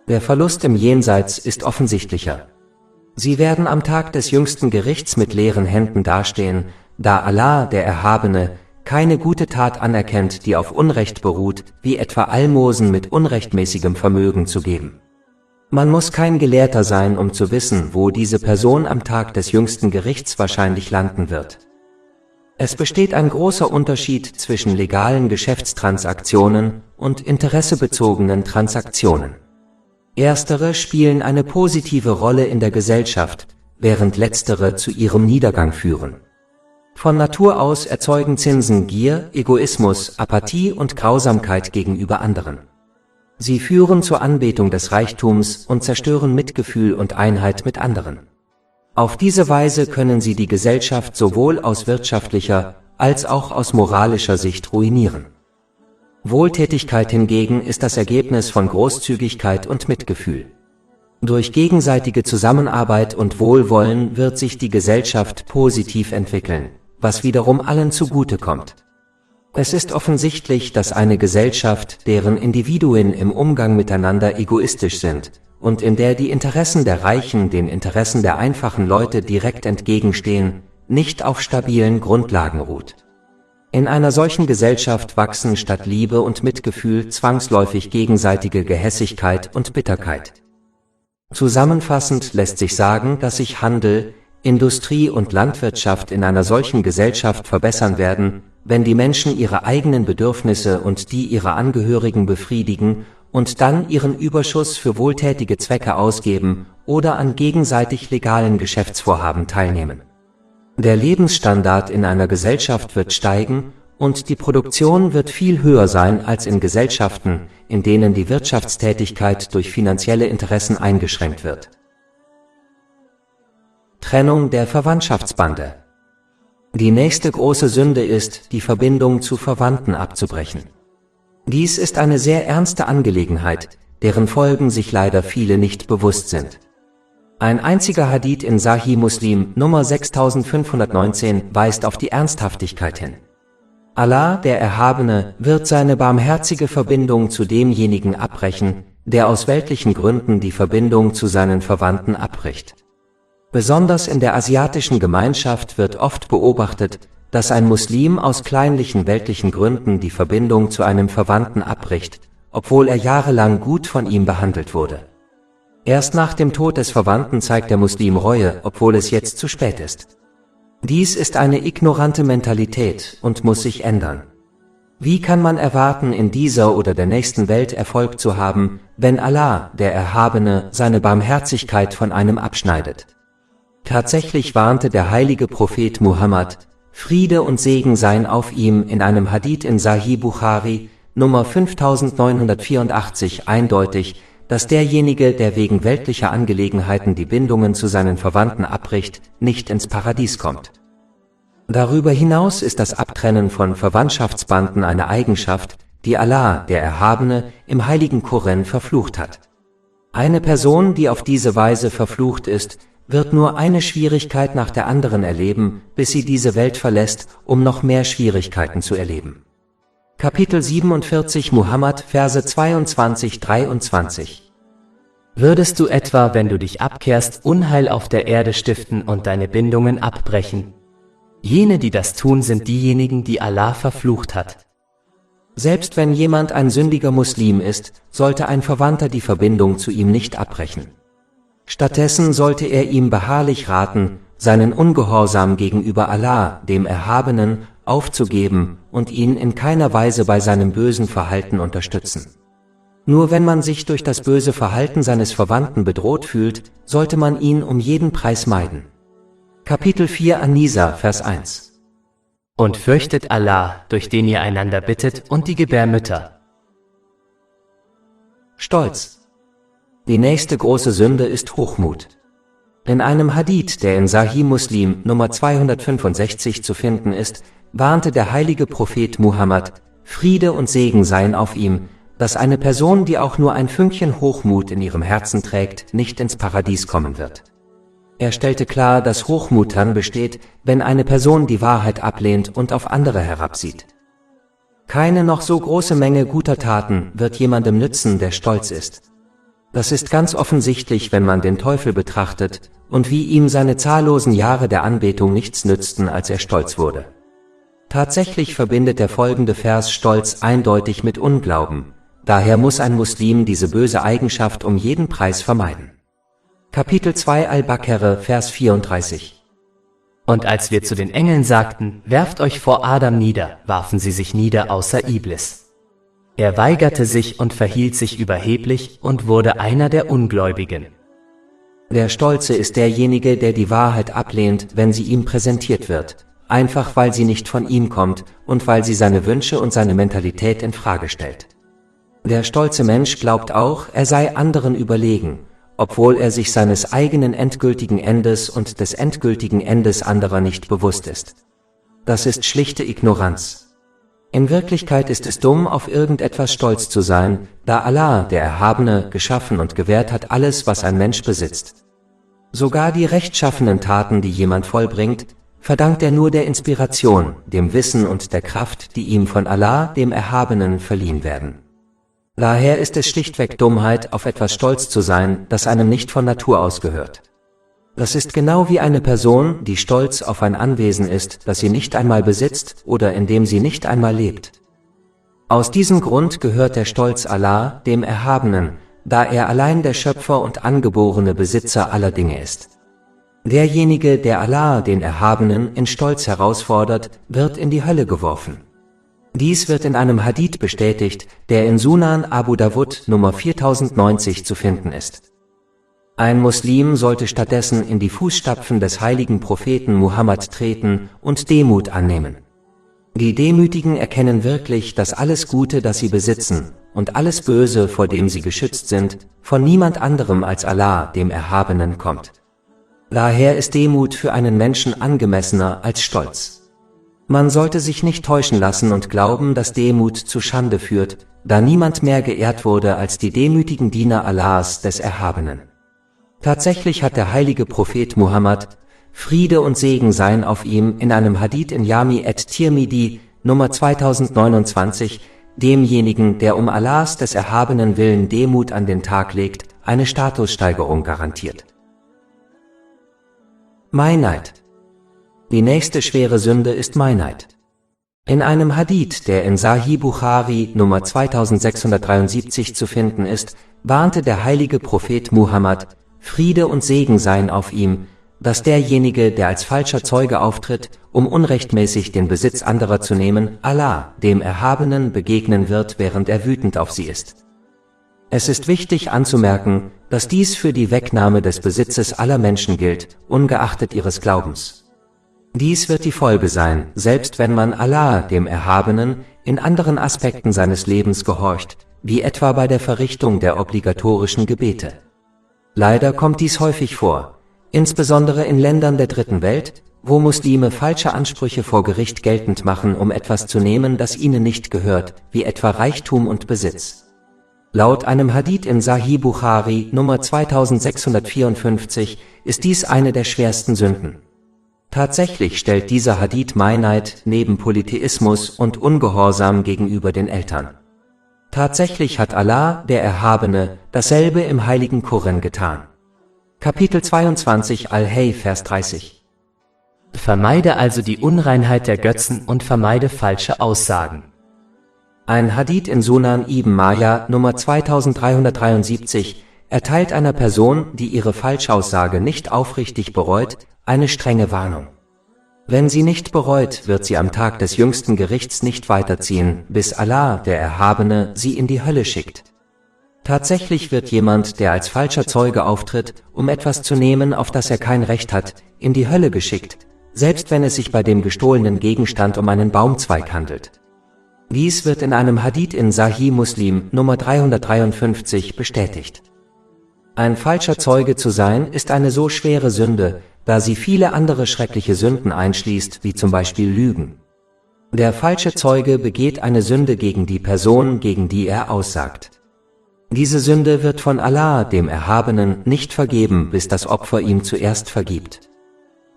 Der Verlust im Jenseits ist offensichtlicher. Sie werden am Tag des jüngsten Gerichts mit leeren Händen dastehen, da Allah, der Erhabene, keine gute Tat anerkennt, die auf Unrecht beruht, wie etwa Almosen mit unrechtmäßigem Vermögen zu geben. Man muss kein Gelehrter sein, um zu wissen, wo diese Person am Tag des jüngsten Gerichts wahrscheinlich landen wird. Es besteht ein großer Unterschied zwischen legalen Geschäftstransaktionen und interessebezogenen Transaktionen. Erstere spielen eine positive Rolle in der Gesellschaft, während letztere zu ihrem Niedergang führen. Von Natur aus erzeugen Zinsen Gier, Egoismus, Apathie und Grausamkeit gegenüber anderen. Sie führen zur Anbetung des Reichtums und zerstören Mitgefühl und Einheit mit anderen. Auf diese Weise können sie die Gesellschaft sowohl aus wirtschaftlicher als auch aus moralischer Sicht ruinieren. Wohltätigkeit hingegen ist das Ergebnis von Großzügigkeit und Mitgefühl. Durch gegenseitige Zusammenarbeit und Wohlwollen wird sich die Gesellschaft positiv entwickeln, was wiederum allen zugute kommt. Es ist offensichtlich, dass eine Gesellschaft, deren Individuen im Umgang miteinander egoistisch sind, und in der die Interessen der Reichen den Interessen der einfachen Leute direkt entgegenstehen, nicht auf stabilen Grundlagen ruht. In einer solchen Gesellschaft wachsen statt Liebe und Mitgefühl zwangsläufig gegenseitige Gehässigkeit und Bitterkeit. Zusammenfassend lässt sich sagen, dass sich Handel, Industrie und Landwirtschaft in einer solchen Gesellschaft verbessern werden, wenn die Menschen ihre eigenen Bedürfnisse und die ihrer Angehörigen befriedigen und dann ihren Überschuss für wohltätige Zwecke ausgeben oder an gegenseitig legalen Geschäftsvorhaben teilnehmen. Der Lebensstandard in einer Gesellschaft wird steigen und die Produktion wird viel höher sein als in Gesellschaften, in denen die Wirtschaftstätigkeit durch finanzielle Interessen eingeschränkt wird. Trennung der Verwandtschaftsbande. Die nächste große Sünde ist, die Verbindung zu Verwandten abzubrechen. Dies ist eine sehr ernste Angelegenheit, deren Folgen sich leider viele nicht bewusst sind. Ein einziger Hadith in Sahih Muslim, Nummer 6519, weist auf die Ernsthaftigkeit hin. Allah, der Erhabene, wird seine barmherzige Verbindung zu demjenigen abbrechen, der aus weltlichen Gründen die Verbindung zu seinen Verwandten abbricht. Besonders in der asiatischen Gemeinschaft wird oft beobachtet, dass ein Muslim aus kleinlichen weltlichen Gründen die Verbindung zu einem Verwandten abbricht, obwohl er jahrelang gut von ihm behandelt wurde. Erst nach dem Tod des Verwandten zeigt der Muslim Reue, obwohl es jetzt zu spät ist. Dies ist eine ignorante Mentalität und muss sich ändern. Wie kann man erwarten, in dieser oder der nächsten Welt Erfolg zu haben, wenn Allah, der Erhabene, seine Barmherzigkeit von einem abschneidet? Tatsächlich warnte der heilige Prophet Muhammad, Friede und Segen seien auf ihm, in einem Hadith in Sahih Bukhari, Nummer 5984 eindeutig, dass derjenige, der wegen weltlicher Angelegenheiten die Bindungen zu seinen Verwandten abbricht, nicht ins Paradies kommt. Darüber hinaus ist das Abtrennen von Verwandtschaftsbanden eine Eigenschaft, die Allah, der Erhabene, im heiligen Koran verflucht hat. Eine Person, die auf diese Weise verflucht ist, wird nur eine Schwierigkeit nach der anderen erleben, bis sie diese Welt verlässt, um noch mehr Schwierigkeiten zu erleben. Kapitel 47 Muhammad, Verse 22-23. Würdest du etwa, wenn du dich abkehrst, Unheil auf der Erde stiften und deine Bindungen abbrechen? Jene, die das tun, sind diejenigen, die Allah verflucht hat. Selbst wenn jemand ein sündiger Muslim ist, sollte ein Verwandter die Verbindung zu ihm nicht abbrechen. Stattdessen sollte er ihm beharrlich raten, seinen Ungehorsam gegenüber Allah, dem Erhabenen, aufzugeben und ihn in keiner Weise bei seinem bösen Verhalten unterstützen. Nur wenn man sich durch das böse Verhalten seines Verwandten bedroht fühlt, sollte man ihn um jeden Preis meiden. Kapitel 4 An-Nisa, Vers 1. Und fürchtet Allah, durch den ihr einander bittet, und die Gebärmütter. Stolz. Die nächste große Sünde ist Hochmut. In einem Hadith, der in Sahih Muslim Nummer 265 zu finden ist, warnte der heilige Prophet Muhammad, Friede und Segen seien auf ihm, dass eine Person, die auch nur ein Fünkchen Hochmut in ihrem Herzen trägt, nicht ins Paradies kommen wird. Er stellte klar, dass Hochmut dann besteht, wenn eine Person die Wahrheit ablehnt und auf andere herabsieht. Keine noch so große Menge guter Taten wird jemandem nützen, der stolz ist. Das ist ganz offensichtlich, wenn man den Teufel betrachtet und wie ihm seine zahllosen Jahre der Anbetung nichts nützten, als er stolz wurde. Tatsächlich verbindet der folgende Vers Stolz eindeutig mit Unglauben, daher muss ein Muslim diese böse Eigenschaft um jeden Preis vermeiden. Kapitel 2 Al-Baqarah, Vers 34. Und als wir zu den Engeln sagten, werft euch vor Adam nieder, warfen sie sich nieder außer Iblis. Er weigerte sich und verhielt sich überheblich und wurde einer der Ungläubigen. Der Stolze ist derjenige, der die Wahrheit ablehnt, wenn sie ihm präsentiert wird, einfach weil sie nicht von ihm kommt und weil sie seine Wünsche und seine Mentalität in Frage stellt. Der stolze Mensch glaubt auch, er sei anderen überlegen, obwohl er sich seines eigenen endgültigen Endes und des endgültigen Endes anderer nicht bewusst ist. Das ist schlichte Ignoranz. In Wirklichkeit ist es dumm, auf irgendetwas stolz zu sein, da Allah, der Erhabene, geschaffen und gewährt hat alles, was ein Mensch besitzt. Sogar die rechtschaffenen Taten, die jemand vollbringt, verdankt er nur der Inspiration, dem Wissen und der Kraft, die ihm von Allah, dem Erhabenen, verliehen werden. Daher ist es schlichtweg Dummheit, auf etwas stolz zu sein, das einem nicht von Natur aus gehört. Das ist genau wie eine Person, die stolz auf ein Anwesen ist, das sie nicht einmal besitzt oder in dem sie nicht einmal lebt. Aus diesem Grund gehört der Stolz Allah, dem Erhabenen, da er allein der Schöpfer und angeborene Besitzer aller Dinge ist. Derjenige, der Allah, den Erhabenen, in Stolz herausfordert, wird in die Hölle geworfen. Dies wird in einem Hadith bestätigt, der in Sunan Abu Dawud Nummer 4090 zu finden ist. Ein Muslim sollte stattdessen in die Fußstapfen des heiligen Propheten Muhammad treten und Demut annehmen. Die Demütigen erkennen wirklich, dass alles Gute, das sie besitzen, und alles Böse, vor dem sie geschützt sind, von niemand anderem als Allah, dem Erhabenen, kommt. Daher ist Demut für einen Menschen angemessener als Stolz. Man sollte sich nicht täuschen lassen und glauben, dass Demut zu Schande führt, da niemand mehr geehrt wurde als die demütigen Diener Allahs, des Erhabenen. Tatsächlich hat der heilige Prophet Muhammad, Friede und Segen seien auf ihm, in einem Hadith in Jami at-Tirmidhi, Nummer 2029, demjenigen, der um Allahs des Erhabenen willen Demut an den Tag legt, eine Statussteigerung garantiert. Meinheit. Die nächste schwere Sünde ist Meinheit. In einem Hadith, der in Sahih Bukhari Nummer 2673 zu finden ist, warnte der heilige Prophet Muhammad, Friede und Segen seien auf ihm, dass derjenige, der als falscher Zeuge auftritt, um unrechtmäßig den Besitz anderer zu nehmen, Allah, dem Erhabenen, begegnen wird, während er wütend auf sie ist. Es ist wichtig anzumerken, dass dies für die Wegnahme des Besitzes aller Menschen gilt, ungeachtet ihres Glaubens. Dies wird die Folge sein, selbst wenn man Allah, dem Erhabenen, in anderen Aspekten seines Lebens gehorcht, wie etwa bei der Verrichtung der obligatorischen Gebete. Leider kommt dies häufig vor, insbesondere in Ländern der Dritten Welt, wo Muslime falsche Ansprüche vor Gericht geltend machen, um etwas zu nehmen, das ihnen nicht gehört, wie etwa Reichtum und Besitz. Laut einem Hadith in Sahih Bukhari, Nummer 2654, ist dies eine der schwersten Sünden. Tatsächlich stellt dieser Hadith Meineid neben Polytheismus und Ungehorsam gegenüber den Eltern. Tatsächlich hat Allah, der Erhabene, dasselbe im heiligen Koran getan. Kapitel 22 Al-Hay, Vers 30. Vermeide also die Unreinheit der Götzen und vermeide falsche Aussagen. Ein Hadith in Sunan Ibn Majah, Nummer 2373, erteilt einer Person, die ihre Falschaussage nicht aufrichtig bereut, eine strenge Warnung. Wenn sie nicht bereut, wird sie am Tag des jüngsten Gerichts nicht weiterziehen, bis Allah, der Erhabene, sie in die Hölle schickt. Tatsächlich wird jemand, der als falscher Zeuge auftritt, um etwas zu nehmen, auf das er kein Recht hat, in die Hölle geschickt, selbst wenn es sich bei dem gestohlenen Gegenstand um einen Baumzweig handelt. Dies wird in einem Hadith in Sahih Muslim, Nummer 353, bestätigt. Ein falscher Zeuge zu sein, ist eine so schwere Sünde, da sie viele andere schreckliche Sünden einschließt, wie zum Beispiel Lügen. Der falsche Zeuge begeht eine Sünde gegen die Person, gegen die er aussagt. Diese Sünde wird von Allah, dem Erhabenen, nicht vergeben, bis das Opfer ihm zuerst vergibt.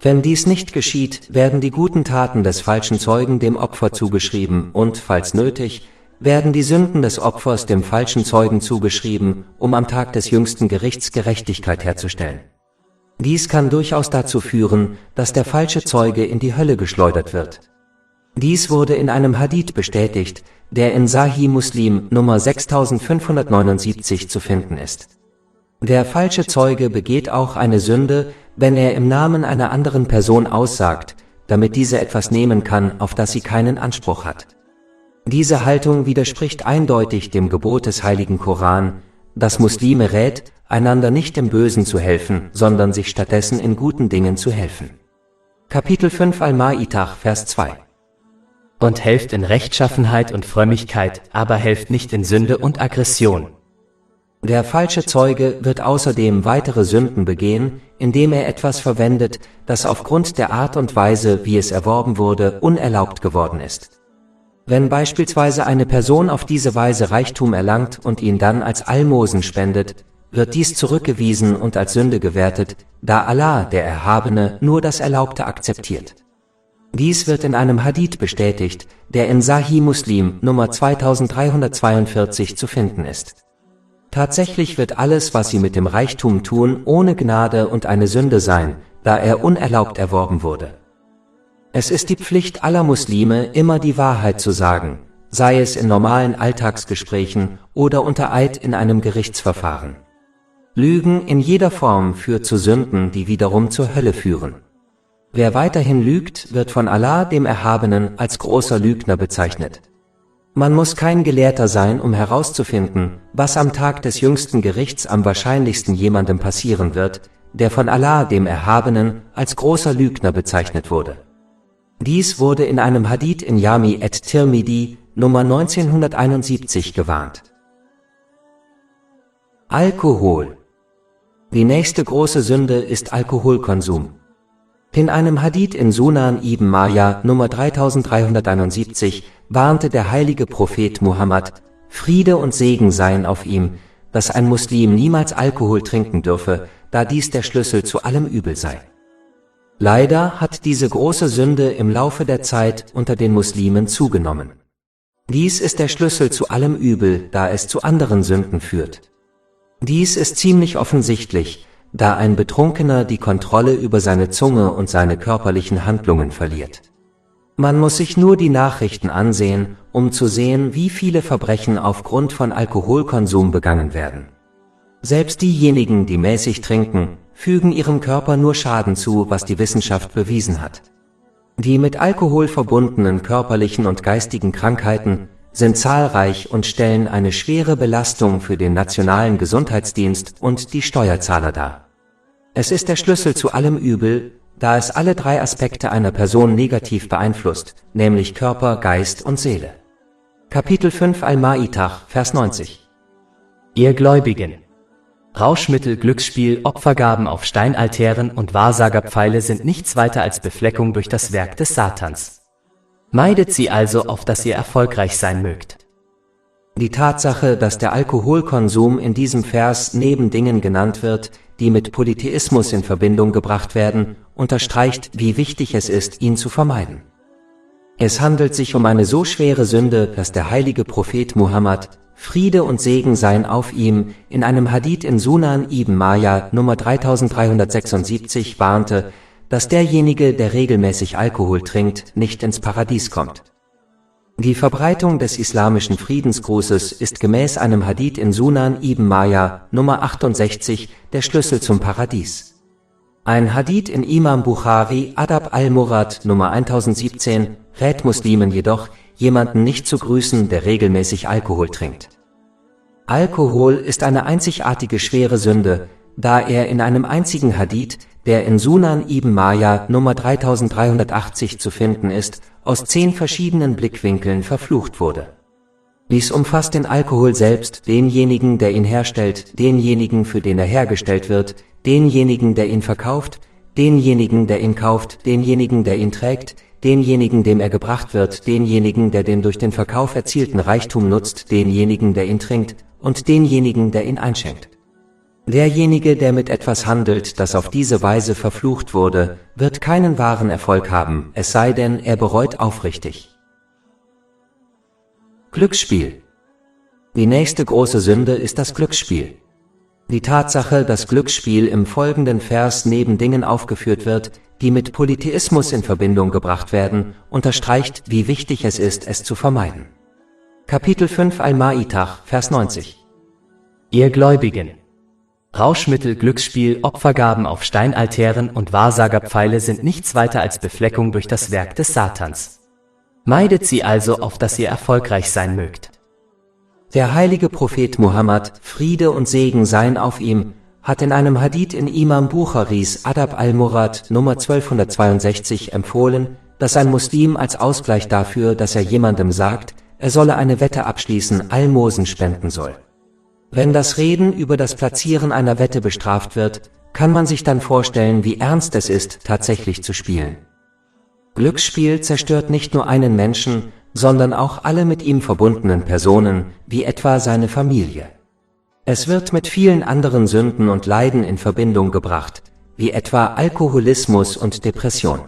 Wenn dies nicht geschieht, werden die guten Taten des falschen Zeugen dem Opfer zugeschrieben und, falls nötig, werden die Sünden des Opfers dem falschen Zeugen zugeschrieben, um am Tag des jüngsten Gerichts Gerechtigkeit herzustellen. Dies kann durchaus dazu führen, dass der falsche Zeuge in die Hölle geschleudert wird. Dies wurde in einem Hadith bestätigt, der in Sahih Muslim Nummer 6579 zu finden ist. Der falsche Zeuge begeht auch eine Sünde, wenn er im Namen einer anderen Person aussagt, damit diese etwas nehmen kann, auf das sie keinen Anspruch hat. Diese Haltung widerspricht eindeutig dem Gebot des heiligen Koran, das Muslime rät, einander nicht im Bösen zu helfen, sondern sich stattdessen in guten Dingen zu helfen. Kapitel 5 Al-Ma'idah, Vers 2. Und helft in Rechtschaffenheit und Frömmigkeit, aber helft nicht in Sünde und Aggression. Der falsche Zeuge wird außerdem weitere Sünden begehen, indem er etwas verwendet, das aufgrund der Art und Weise, wie es erworben wurde, unerlaubt geworden ist. Wenn beispielsweise eine Person auf diese Weise Reichtum erlangt und ihn dann als Almosen spendet, wird dies zurückgewiesen und als Sünde gewertet, da Allah, der Erhabene, nur das Erlaubte akzeptiert. Dies wird in einem Hadith bestätigt, der in Sahih Muslim Nummer 2342 zu finden ist. Tatsächlich wird alles, was sie mit dem Reichtum tun, ohne Gnade und eine Sünde sein, da er unerlaubt erworben wurde. Es ist die Pflicht aller Muslime, immer die Wahrheit zu sagen, sei es in normalen Alltagsgesprächen oder unter Eid in einem Gerichtsverfahren. Lügen in jeder Form führt zu Sünden, die wiederum zur Hölle führen. Wer weiterhin lügt, wird von Allah, dem Erhabenen, als großer Lügner bezeichnet. Man muss kein Gelehrter sein, um herauszufinden, was am Tag des jüngsten Gerichts am wahrscheinlichsten jemandem passieren wird, der von Allah, dem Erhabenen, als großer Lügner bezeichnet wurde. Dies wurde in einem Hadith in Jami at-Tirmidhi, Nummer 1971 gewarnt. Alkohol. Die nächste große Sünde ist Alkoholkonsum. In einem Hadith in Sunan Ibn Majah, Nummer 3371, warnte der heilige Prophet Muhammad, Friede und Segen seien auf ihm, dass ein Muslim niemals Alkohol trinken dürfe, da dies der Schlüssel zu allem Übel sei. Leider hat diese große Sünde im Laufe der Zeit unter den Muslimen zugenommen. Dies ist der Schlüssel zu allem Übel, da es zu anderen Sünden führt. Dies ist ziemlich offensichtlich, da ein Betrunkener die Kontrolle über seine Zunge und seine körperlichen Handlungen verliert. Man muss sich nur die Nachrichten ansehen, um zu sehen, wie viele Verbrechen aufgrund von Alkoholkonsum begangen werden. Selbst diejenigen, die mäßig trinken, fügen ihrem Körper nur Schaden zu, was die Wissenschaft bewiesen hat. Die mit Alkohol verbundenen körperlichen und geistigen Krankheiten sind zahlreich und stellen eine schwere Belastung für den nationalen Gesundheitsdienst und die Steuerzahler dar. Es ist der Schlüssel zu allem Übel, da es alle drei Aspekte einer Person negativ beeinflusst, nämlich Körper, Geist und Seele. Kapitel 5 Al-Ma'itah, Vers 90. Ihr Gläubigen! Rauschmittel, Glücksspiel, Opfergaben auf Steinaltären und Wahrsagerpfeile sind nichts weiter als Befleckung durch das Werk des Satans. Meidet sie also, auf dass ihr erfolgreich sein mögt. Die Tatsache, dass der Alkoholkonsum in diesem Vers neben Dingen genannt wird, die mit Polytheismus in Verbindung gebracht werden, unterstreicht, wie wichtig es ist, ihn zu vermeiden. Es handelt sich um eine so schwere Sünde, dass der heilige Prophet Muhammad, Friede und Segen seien auf ihm, in einem Hadith in Sunan ibn Majah Nummer 3376 warnte, dass derjenige, der regelmäßig Alkohol trinkt, nicht ins Paradies kommt. Die Verbreitung des islamischen Friedensgrußes ist gemäß einem Hadith in Sunan ibn Majah Nummer 68 der Schlüssel zum Paradies. Ein Hadith in Imam Bukhari Adab al-Murad Nummer 1017 rät Muslimen jedoch, jemanden nicht zu grüßen, der regelmäßig Alkohol trinkt. Alkohol ist eine einzigartige schwere Sünde, da er in einem einzigen Hadith, der in Sunan ibn Majah Nummer 3380 zu finden ist, aus 10 verschiedenen Blickwinkeln verflucht wurde. Dies umfasst den Alkohol selbst, denjenigen, der ihn herstellt, denjenigen, für den er hergestellt wird, denjenigen, der ihn verkauft, denjenigen, der ihn kauft, denjenigen, der ihn trägt, denjenigen, dem er gebracht wird, denjenigen, der den durch den Verkauf erzielten Reichtum nutzt, denjenigen, der ihn trinkt, und denjenigen, der ihn einschenkt. Derjenige, der mit etwas handelt, das auf diese Weise verflucht wurde, wird keinen wahren Erfolg haben, es sei denn, er bereut aufrichtig. Glücksspiel. Die nächste große Sünde ist das Glücksspiel. Die Tatsache, dass Glücksspiel im folgenden Vers neben Dingen aufgeführt wird, die mit Polytheismus in Verbindung gebracht werden, unterstreicht, wie wichtig es ist, es zu vermeiden. Kapitel 5 Al-Ma'itah, Vers 90. Ihr Gläubigen! Rauschmittel, Glücksspiel, Opfergaben auf Steinaltären und Wahrsagerpfeile sind nichts weiter als Befleckung durch das Werk des Satans. Meidet sie also, auf dass ihr erfolgreich sein mögt. Der heilige Prophet Muhammad, Friede und Segen seien auf ihm, hat in einem Hadith in Imam Bukharis Adab al-Murad Nummer 1262 empfohlen, dass ein Muslim als Ausgleich dafür, dass er jemandem sagt, er solle eine Wette abschließen, Almosen spenden soll. Wenn das Reden über das Platzieren einer Wette bestraft wird, kann man sich dann vorstellen, wie ernst es ist, tatsächlich zu spielen. Glücksspiel zerstört nicht nur einen Menschen, sondern auch alle mit ihm verbundenen Personen, wie etwa seine Familie. Es wird mit vielen anderen Sünden und Leiden in Verbindung gebracht, wie etwa Alkoholismus und Depression.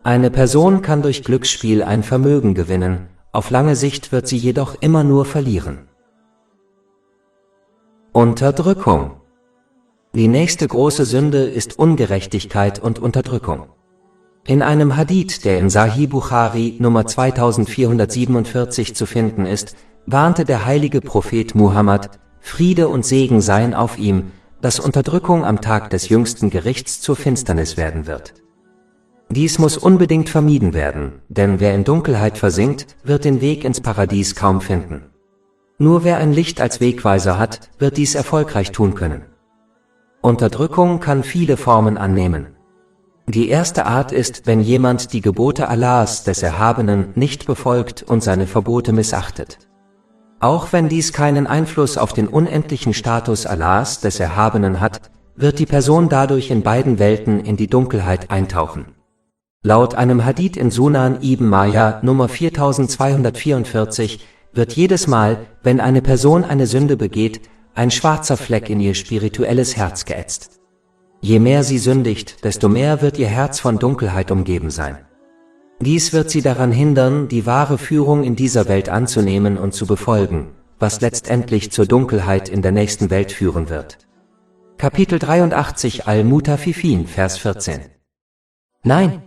Eine Person kann durch Glücksspiel ein Vermögen gewinnen, auf lange Sicht wird sie jedoch immer nur verlieren. Unterdrückung. Die nächste große Sünde ist Ungerechtigkeit und Unterdrückung. In einem Hadith, der in Sahih Bukhari Nummer 2447 zu finden ist, warnte der heilige Prophet Muhammad, Friede und Segen seien auf ihm, dass Unterdrückung am Tag des jüngsten Gerichts zur Finsternis werden wird. Dies muss unbedingt vermieden werden, denn wer in Dunkelheit versinkt, wird den Weg ins Paradies kaum finden. Nur wer ein Licht als Wegweiser hat, wird dies erfolgreich tun können. Unterdrückung kann viele Formen annehmen. Die erste Art ist, wenn jemand die Gebote Allahs, des Erhabenen, nicht befolgt und seine Verbote missachtet. Auch wenn dies keinen Einfluss auf den unendlichen Status Allahs, des Erhabenen hat, wird die Person dadurch in beiden Welten in die Dunkelheit eintauchen. Laut einem Hadith in Sunan ibn Majah Nummer 4244 wird jedes Mal, wenn eine Person eine Sünde begeht, ein schwarzer Fleck in ihr spirituelles Herz geätzt. Je mehr sie sündigt, desto mehr wird ihr Herz von Dunkelheit umgeben sein. Dies wird sie daran hindern, die wahre Führung in dieser Welt anzunehmen und zu befolgen, was letztendlich zur Dunkelheit in der nächsten Welt führen wird. Kapitel 83 Al-Mutaffifin, Vers 14. Nein!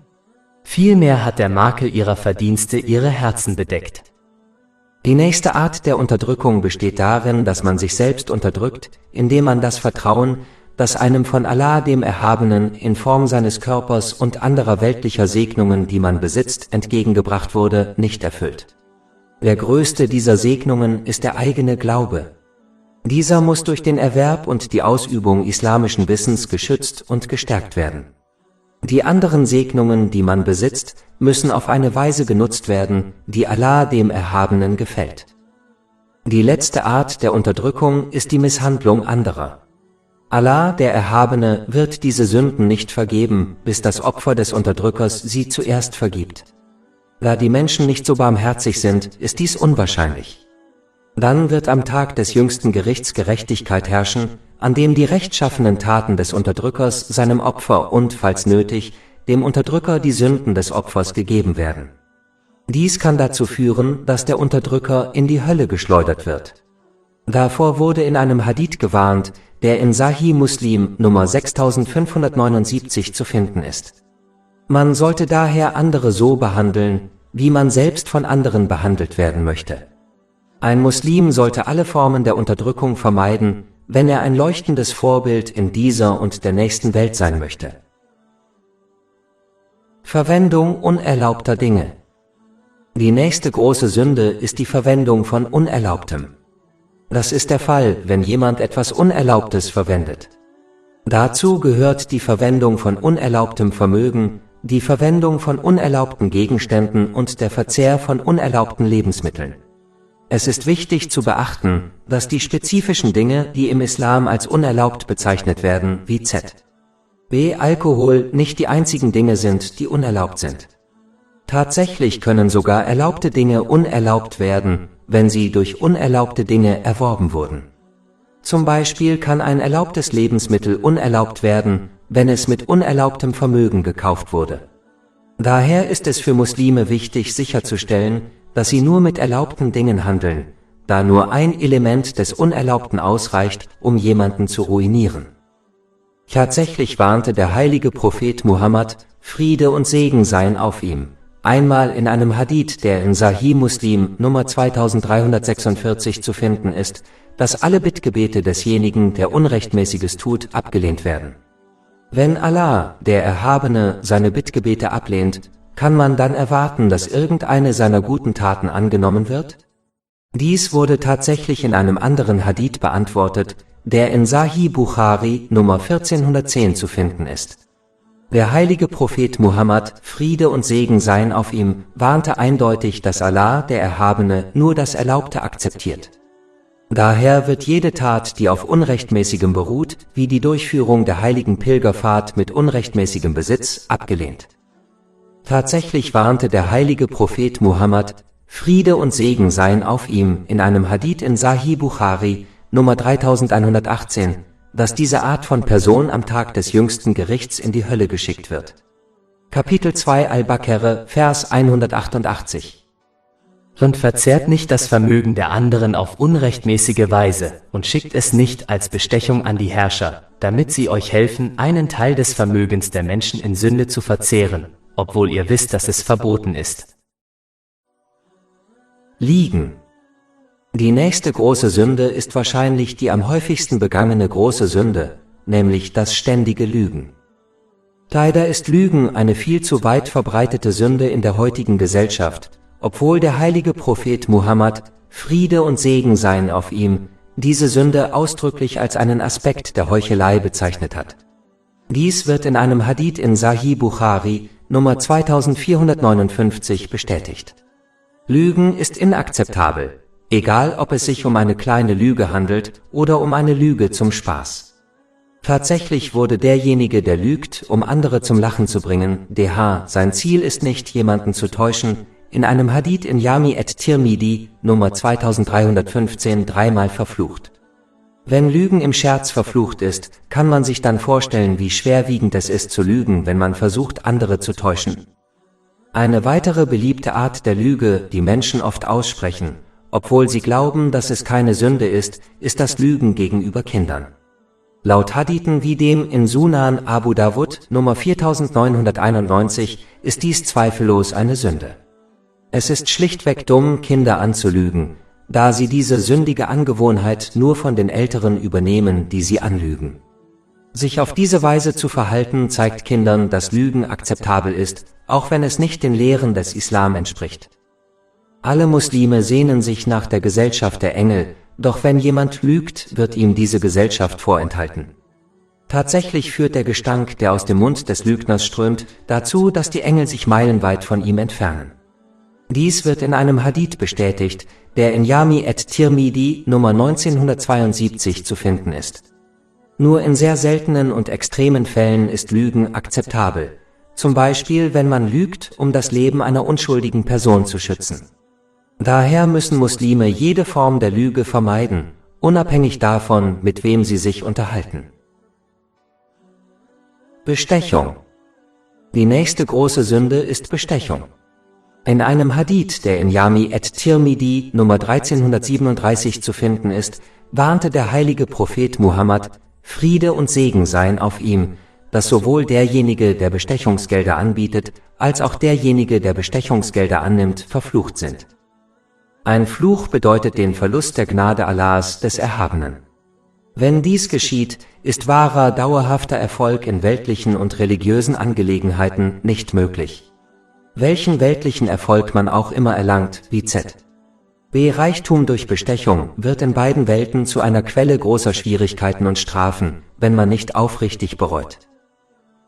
Vielmehr hat der Makel ihrer Verdienste ihre Herzen bedeckt. Die nächste Art der Unterdrückung besteht darin, dass man sich selbst unterdrückt, indem man das Vertrauen, das einem von Allah dem Erhabenen in Form seines Körpers und anderer weltlicher Segnungen, die man besitzt, entgegengebracht wurde, nicht erfüllt. Der größte dieser Segnungen ist der eigene Glaube. Dieser muss durch den Erwerb und die Ausübung islamischen Wissens geschützt und gestärkt werden. Die anderen Segnungen, die man besitzt, müssen auf eine Weise genutzt werden, die Allah dem Erhabenen gefällt. Die letzte Art der Unterdrückung ist die Misshandlung anderer. Allah, der Erhabene, wird diese Sünden nicht vergeben, bis das Opfer des Unterdrückers sie zuerst vergibt. Da die Menschen nicht so barmherzig sind, ist dies unwahrscheinlich. Dann wird am Tag des jüngsten Gerichts Gerechtigkeit herrschen, an dem die rechtschaffenen Taten des Unterdrückers seinem Opfer und, falls nötig, dem Unterdrücker die Sünden des Opfers gegeben werden. Dies kann dazu führen, dass der Unterdrücker in die Hölle geschleudert wird. Davor wurde in einem Hadith gewarnt, der in Sahih Muslim Nummer 6579 zu finden ist. Man sollte daher andere so behandeln, wie man selbst von anderen behandelt werden möchte. Ein Muslim sollte alle Formen der Unterdrückung vermeiden, wenn er ein leuchtendes Vorbild in dieser und der nächsten Welt sein möchte. Verwendung unerlaubter Dinge. Die nächste große Sünde ist die Verwendung von Unerlaubtem. Das ist der Fall, wenn jemand etwas Unerlaubtes verwendet. Dazu gehört die Verwendung von unerlaubtem Vermögen, die Verwendung von unerlaubten Gegenständen und der Verzehr von unerlaubten Lebensmitteln. Es ist wichtig zu beachten, dass die spezifischen Dinge, die im Islam als unerlaubt bezeichnet werden, wie z.B. Alkohol, nicht die einzigen Dinge sind, die unerlaubt sind. Tatsächlich können sogar erlaubte Dinge unerlaubt werden, wenn sie durch unerlaubte Dinge erworben wurden. Zum Beispiel kann ein erlaubtes Lebensmittel unerlaubt werden, wenn es mit unerlaubtem Vermögen gekauft wurde. Daher ist es für Muslime wichtig sicherzustellen, dass sie nur mit erlaubten Dingen handeln, da nur ein Element des Unerlaubten ausreicht, um jemanden zu ruinieren. Tatsächlich warnte der heilige Prophet Muhammad, Friede und Segen seien auf ihm, einmal in einem Hadith, der in Sahih Muslim Nummer 2346 zu finden ist, dass alle Bittgebete desjenigen, der Unrechtmäßiges tut, abgelehnt werden. Wenn Allah, der Erhabene, seine Bittgebete ablehnt, kann man dann erwarten, dass irgendeine seiner guten Taten angenommen wird? Dies wurde tatsächlich in einem anderen Hadith beantwortet, der in Sahih Bukhari Nummer 1410 zu finden ist. Der heilige Prophet Muhammad, Friede und Segen seien auf ihm, warnte eindeutig, dass Allah, der Erhabene, nur das Erlaubte akzeptiert. Daher wird jede Tat, die auf Unrechtmäßigem beruht, wie die Durchführung der heiligen Pilgerfahrt mit unrechtmäßigem Besitz, abgelehnt. Tatsächlich warnte der heilige Prophet Muhammad, Friede und Segen seien auf ihm, in einem Hadith in Sahih Bukhari, Nummer 3118, dass diese Art von Person am Tag des jüngsten Gerichts in die Hölle geschickt wird. Kapitel 2 Al-Baqarah, Vers 188. Und verzehrt nicht das Vermögen der anderen auf unrechtmäßige Weise, und schickt es nicht als Bestechung an die Herrscher, damit sie euch helfen, einen Teil des Vermögens der Menschen in Sünde zu verzehren, obwohl ihr wisst, dass es verboten ist. Liegen. Die nächste große Sünde ist wahrscheinlich die am häufigsten begangene große Sünde, nämlich das ständige Lügen. Leider ist Lügen eine viel zu weit verbreitete Sünde in der heutigen Gesellschaft, obwohl der heilige Prophet Muhammad, Friede und Segen seien auf ihm, diese Sünde ausdrücklich als einen Aspekt der Heuchelei bezeichnet hat. Dies wird in einem Hadith in Sahih Bukhari, Nummer 2459 bestätigt. Lügen ist inakzeptabel, egal ob es sich um eine kleine Lüge handelt oder um eine Lüge zum Spaß. Tatsächlich wurde derjenige, der lügt, um andere zum Lachen zu bringen, sein Ziel ist nicht, jemanden zu täuschen, in einem Hadith in Jami at-Tirmidhi, Nummer 2315 dreimal verflucht. Wenn Lügen im Scherz verflucht ist, kann man sich dann vorstellen, wie schwerwiegend es ist zu lügen, wenn man versucht, andere zu täuschen. Eine weitere beliebte Art der Lüge, die Menschen oft aussprechen, obwohl sie glauben, dass es keine Sünde ist, ist das Lügen gegenüber Kindern. Laut Hadithen wie dem in Sunan Abu Dawud, Nummer 4991, ist dies zweifellos eine Sünde. Es ist schlichtweg dumm, Kinder anzulügen, da sie diese sündige Angewohnheit nur von den Älteren übernehmen, die sie anlügen. Sich auf diese Weise zu verhalten, zeigt Kindern, dass Lügen akzeptabel ist, auch wenn es nicht den Lehren des Islam entspricht. Alle Muslime sehnen sich nach der Gesellschaft der Engel, doch wenn jemand lügt, wird ihm diese Gesellschaft vorenthalten. Tatsächlich führt der Gestank, der aus dem Mund des Lügners strömt, dazu, dass die Engel sich meilenweit von ihm entfernen. Dies wird in einem Hadith bestätigt, der in Jami at-Tirmidhi Nummer 1972 zu finden ist. Nur in sehr seltenen und extremen Fällen ist Lügen akzeptabel, zum Beispiel wenn man lügt, um das Leben einer unschuldigen Person zu schützen. Daher müssen Muslime jede Form der Lüge vermeiden, unabhängig davon, mit wem sie sich unterhalten. Bestechung. Die nächste große Sünde ist Bestechung. In einem Hadith, der in Jami at-Tirmidhi Nummer 1337 zu finden ist, warnte der heilige Prophet Muhammad, Friede und Segen seien auf ihm, dass sowohl derjenige, der Bestechungsgelder anbietet, als auch derjenige, der Bestechungsgelder annimmt, verflucht sind. Ein Fluch bedeutet den Verlust der Gnade Allahs des Erhabenen. Wenn dies geschieht, ist wahrer, dauerhafter Erfolg in weltlichen und religiösen Angelegenheiten nicht möglich. Welchen weltlichen Erfolg man auch immer erlangt, wie z.B. Reichtum durch Bestechung, wird in beiden Welten zu einer Quelle großer Schwierigkeiten und Strafen, wenn man nicht aufrichtig bereut.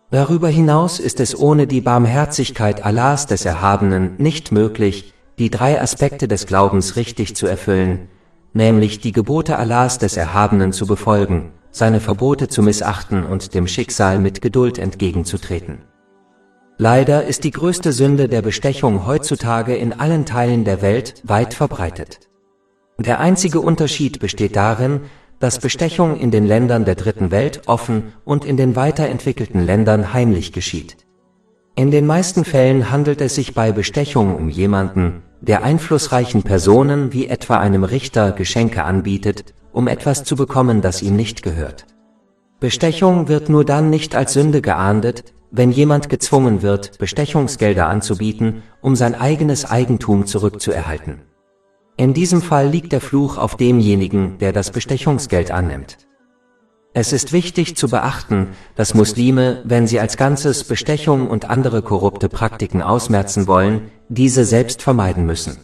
Darüber hinaus ist es ohne die Barmherzigkeit Allahs des Erhabenen nicht möglich, die drei Aspekte des Glaubens richtig zu erfüllen, nämlich die Gebote Allahs des Erhabenen zu befolgen, seine Verbote zu missachten und dem Schicksal mit Geduld entgegenzutreten. Leider ist die größte Sünde der Bestechung heutzutage in allen Teilen der Welt weit verbreitet. Der einzige Unterschied besteht darin, dass Bestechung in den Ländern der dritten Welt offen und in den weiterentwickelten Ländern heimlich geschieht. In den meisten Fällen handelt es sich bei Bestechung um jemanden, der einflussreichen Personen wie etwa einem Richter Geschenke anbietet, um etwas zu bekommen, das ihm nicht gehört. Bestechung wird nur dann nicht als Sünde geahndet, wenn jemand gezwungen wird, Bestechungsgelder anzubieten, um sein eigenes Eigentum zurückzuerhalten. In diesem Fall liegt der Fluch auf demjenigen, der das Bestechungsgeld annimmt. Es ist wichtig zu beachten, dass Muslime, wenn sie als Ganzes Bestechung und andere korrupte Praktiken ausmerzen wollen, diese selbst vermeiden müssen.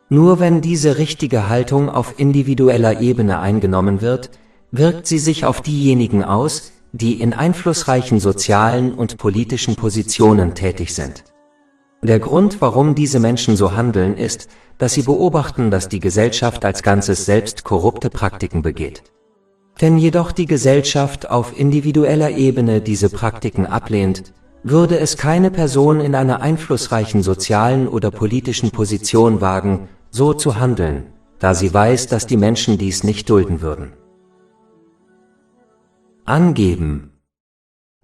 Nur wenn diese richtige Haltung auf individueller Ebene eingenommen wird, wirkt sie sich auf diejenigen aus, die in einflussreichen sozialen und politischen Positionen tätig sind. Der Grund, warum diese Menschen so handeln, ist, dass sie beobachten, dass die Gesellschaft als Ganzes selbst korrupte Praktiken begeht. Wenn jedoch die Gesellschaft auf individueller Ebene diese Praktiken ablehnt, würde es keine Person in einer einflussreichen sozialen oder politischen Position wagen, so zu handeln, da sie weiß, dass die Menschen dies nicht dulden würden. Angeben.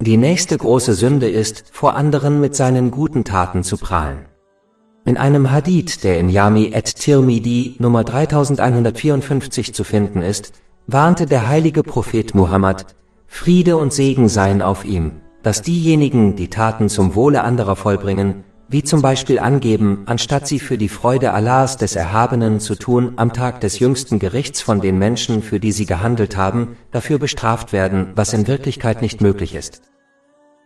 Die nächste große Sünde ist, vor anderen mit seinen guten Taten zu prahlen. In einem Hadith, der in Jami at-Tirmidhi Nummer 3154 zu finden ist, warnte der heilige Prophet Muhammad, Friede und Segen seien auf ihm, dass diejenigen, die Taten zum Wohle anderer vollbringen, wie zum Beispiel angeben, anstatt sie für die Freude Allahs des Erhabenen zu tun, am Tag des jüngsten Gerichts von den Menschen, für die sie gehandelt haben, dafür bestraft werden, was in Wirklichkeit nicht möglich ist.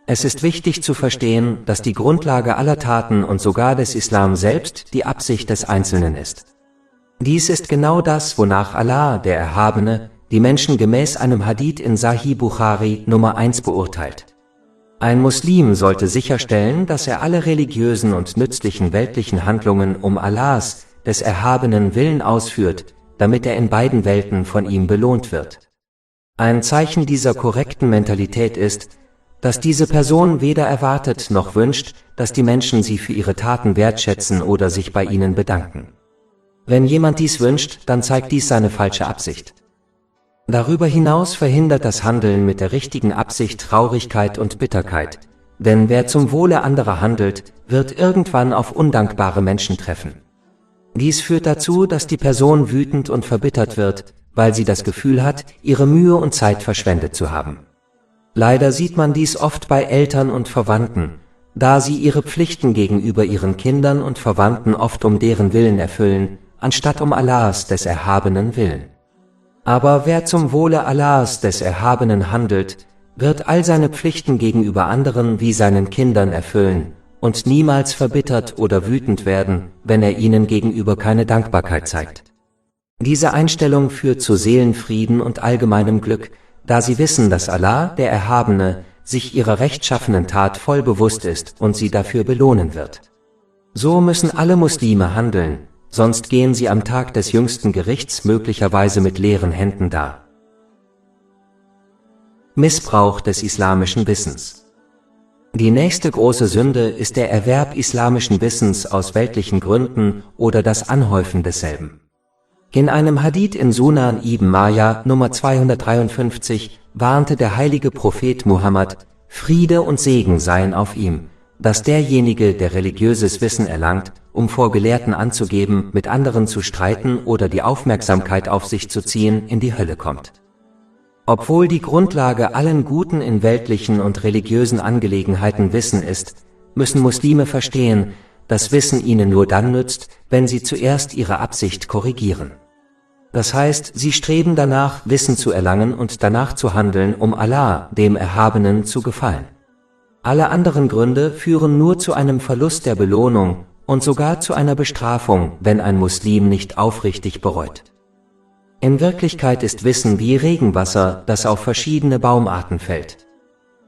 Es ist wichtig zu verstehen, dass die Grundlage aller Taten und sogar des Islam selbst die Absicht des Einzelnen ist. Dies ist genau das, wonach Allah, der Erhabene, die Menschen gemäß einem Hadith in Sahih Bukhari Nummer 1 beurteilt. Ein Muslim sollte sicherstellen, dass er alle religiösen und nützlichen weltlichen Handlungen um Allahs, des Erhabenen Willen ausführt, damit er in beiden Welten von ihm belohnt wird. Ein Zeichen dieser korrekten Mentalität ist, dass diese Person weder erwartet noch wünscht, dass die Menschen sie für ihre Taten wertschätzen oder sich bei ihnen bedanken. Wenn jemand dies wünscht, dann zeigt dies seine falsche Absicht. Darüber hinaus verhindert das Handeln mit der richtigen Absicht Traurigkeit und Bitterkeit, denn wer zum Wohle anderer handelt, wird irgendwann auf undankbare Menschen treffen. Dies führt dazu, dass die Person wütend und verbittert wird, weil sie das Gefühl hat, ihre Mühe und Zeit verschwendet zu haben. Leider sieht man dies oft bei Eltern und Verwandten, da sie ihre Pflichten gegenüber ihren Kindern und Verwandten oft um deren Willen erfüllen, anstatt um Allahs des Erhabenen Willen. Aber wer zum Wohle Allahs des Erhabenen handelt, wird all seine Pflichten gegenüber anderen wie seinen Kindern erfüllen und niemals verbittert oder wütend werden, wenn er ihnen gegenüber keine Dankbarkeit zeigt. Diese Einstellung führt zu Seelenfrieden und allgemeinem Glück, da sie wissen, dass Allah, der Erhabene, sich ihrer rechtschaffenen Tat voll bewusst ist und sie dafür belohnen wird. So müssen alle Muslime handeln, sonst gehen sie am Tag des jüngsten Gerichts möglicherweise mit leeren Händen da. Missbrauch des islamischen Wissens. Die nächste große Sünde ist der Erwerb islamischen Wissens aus weltlichen Gründen oder das Anhäufen desselben. In einem Hadith in Sunan ibn Majah Nummer 253 warnte der heilige Prophet Muhammad, Friede und Segen seien auf ihm, dass derjenige, der religiöses Wissen erlangt, um vor Gelehrten anzugeben, mit anderen zu streiten oder die Aufmerksamkeit auf sich zu ziehen, in die Hölle kommt. Obwohl die Grundlage allen Guten in weltlichen und religiösen Angelegenheiten Wissen ist, müssen Muslime verstehen, dass Wissen ihnen nur dann nützt, wenn sie zuerst ihre Absicht korrigieren. Das heißt, sie streben danach, Wissen zu erlangen und danach zu handeln, um Allah, dem Erhabenen, zu gefallen. Alle anderen Gründe führen nur zu einem Verlust der Belohnung und sogar zu einer Bestrafung, wenn ein Muslim nicht aufrichtig bereut. In Wirklichkeit ist Wissen wie Regenwasser, das auf verschiedene Baumarten fällt.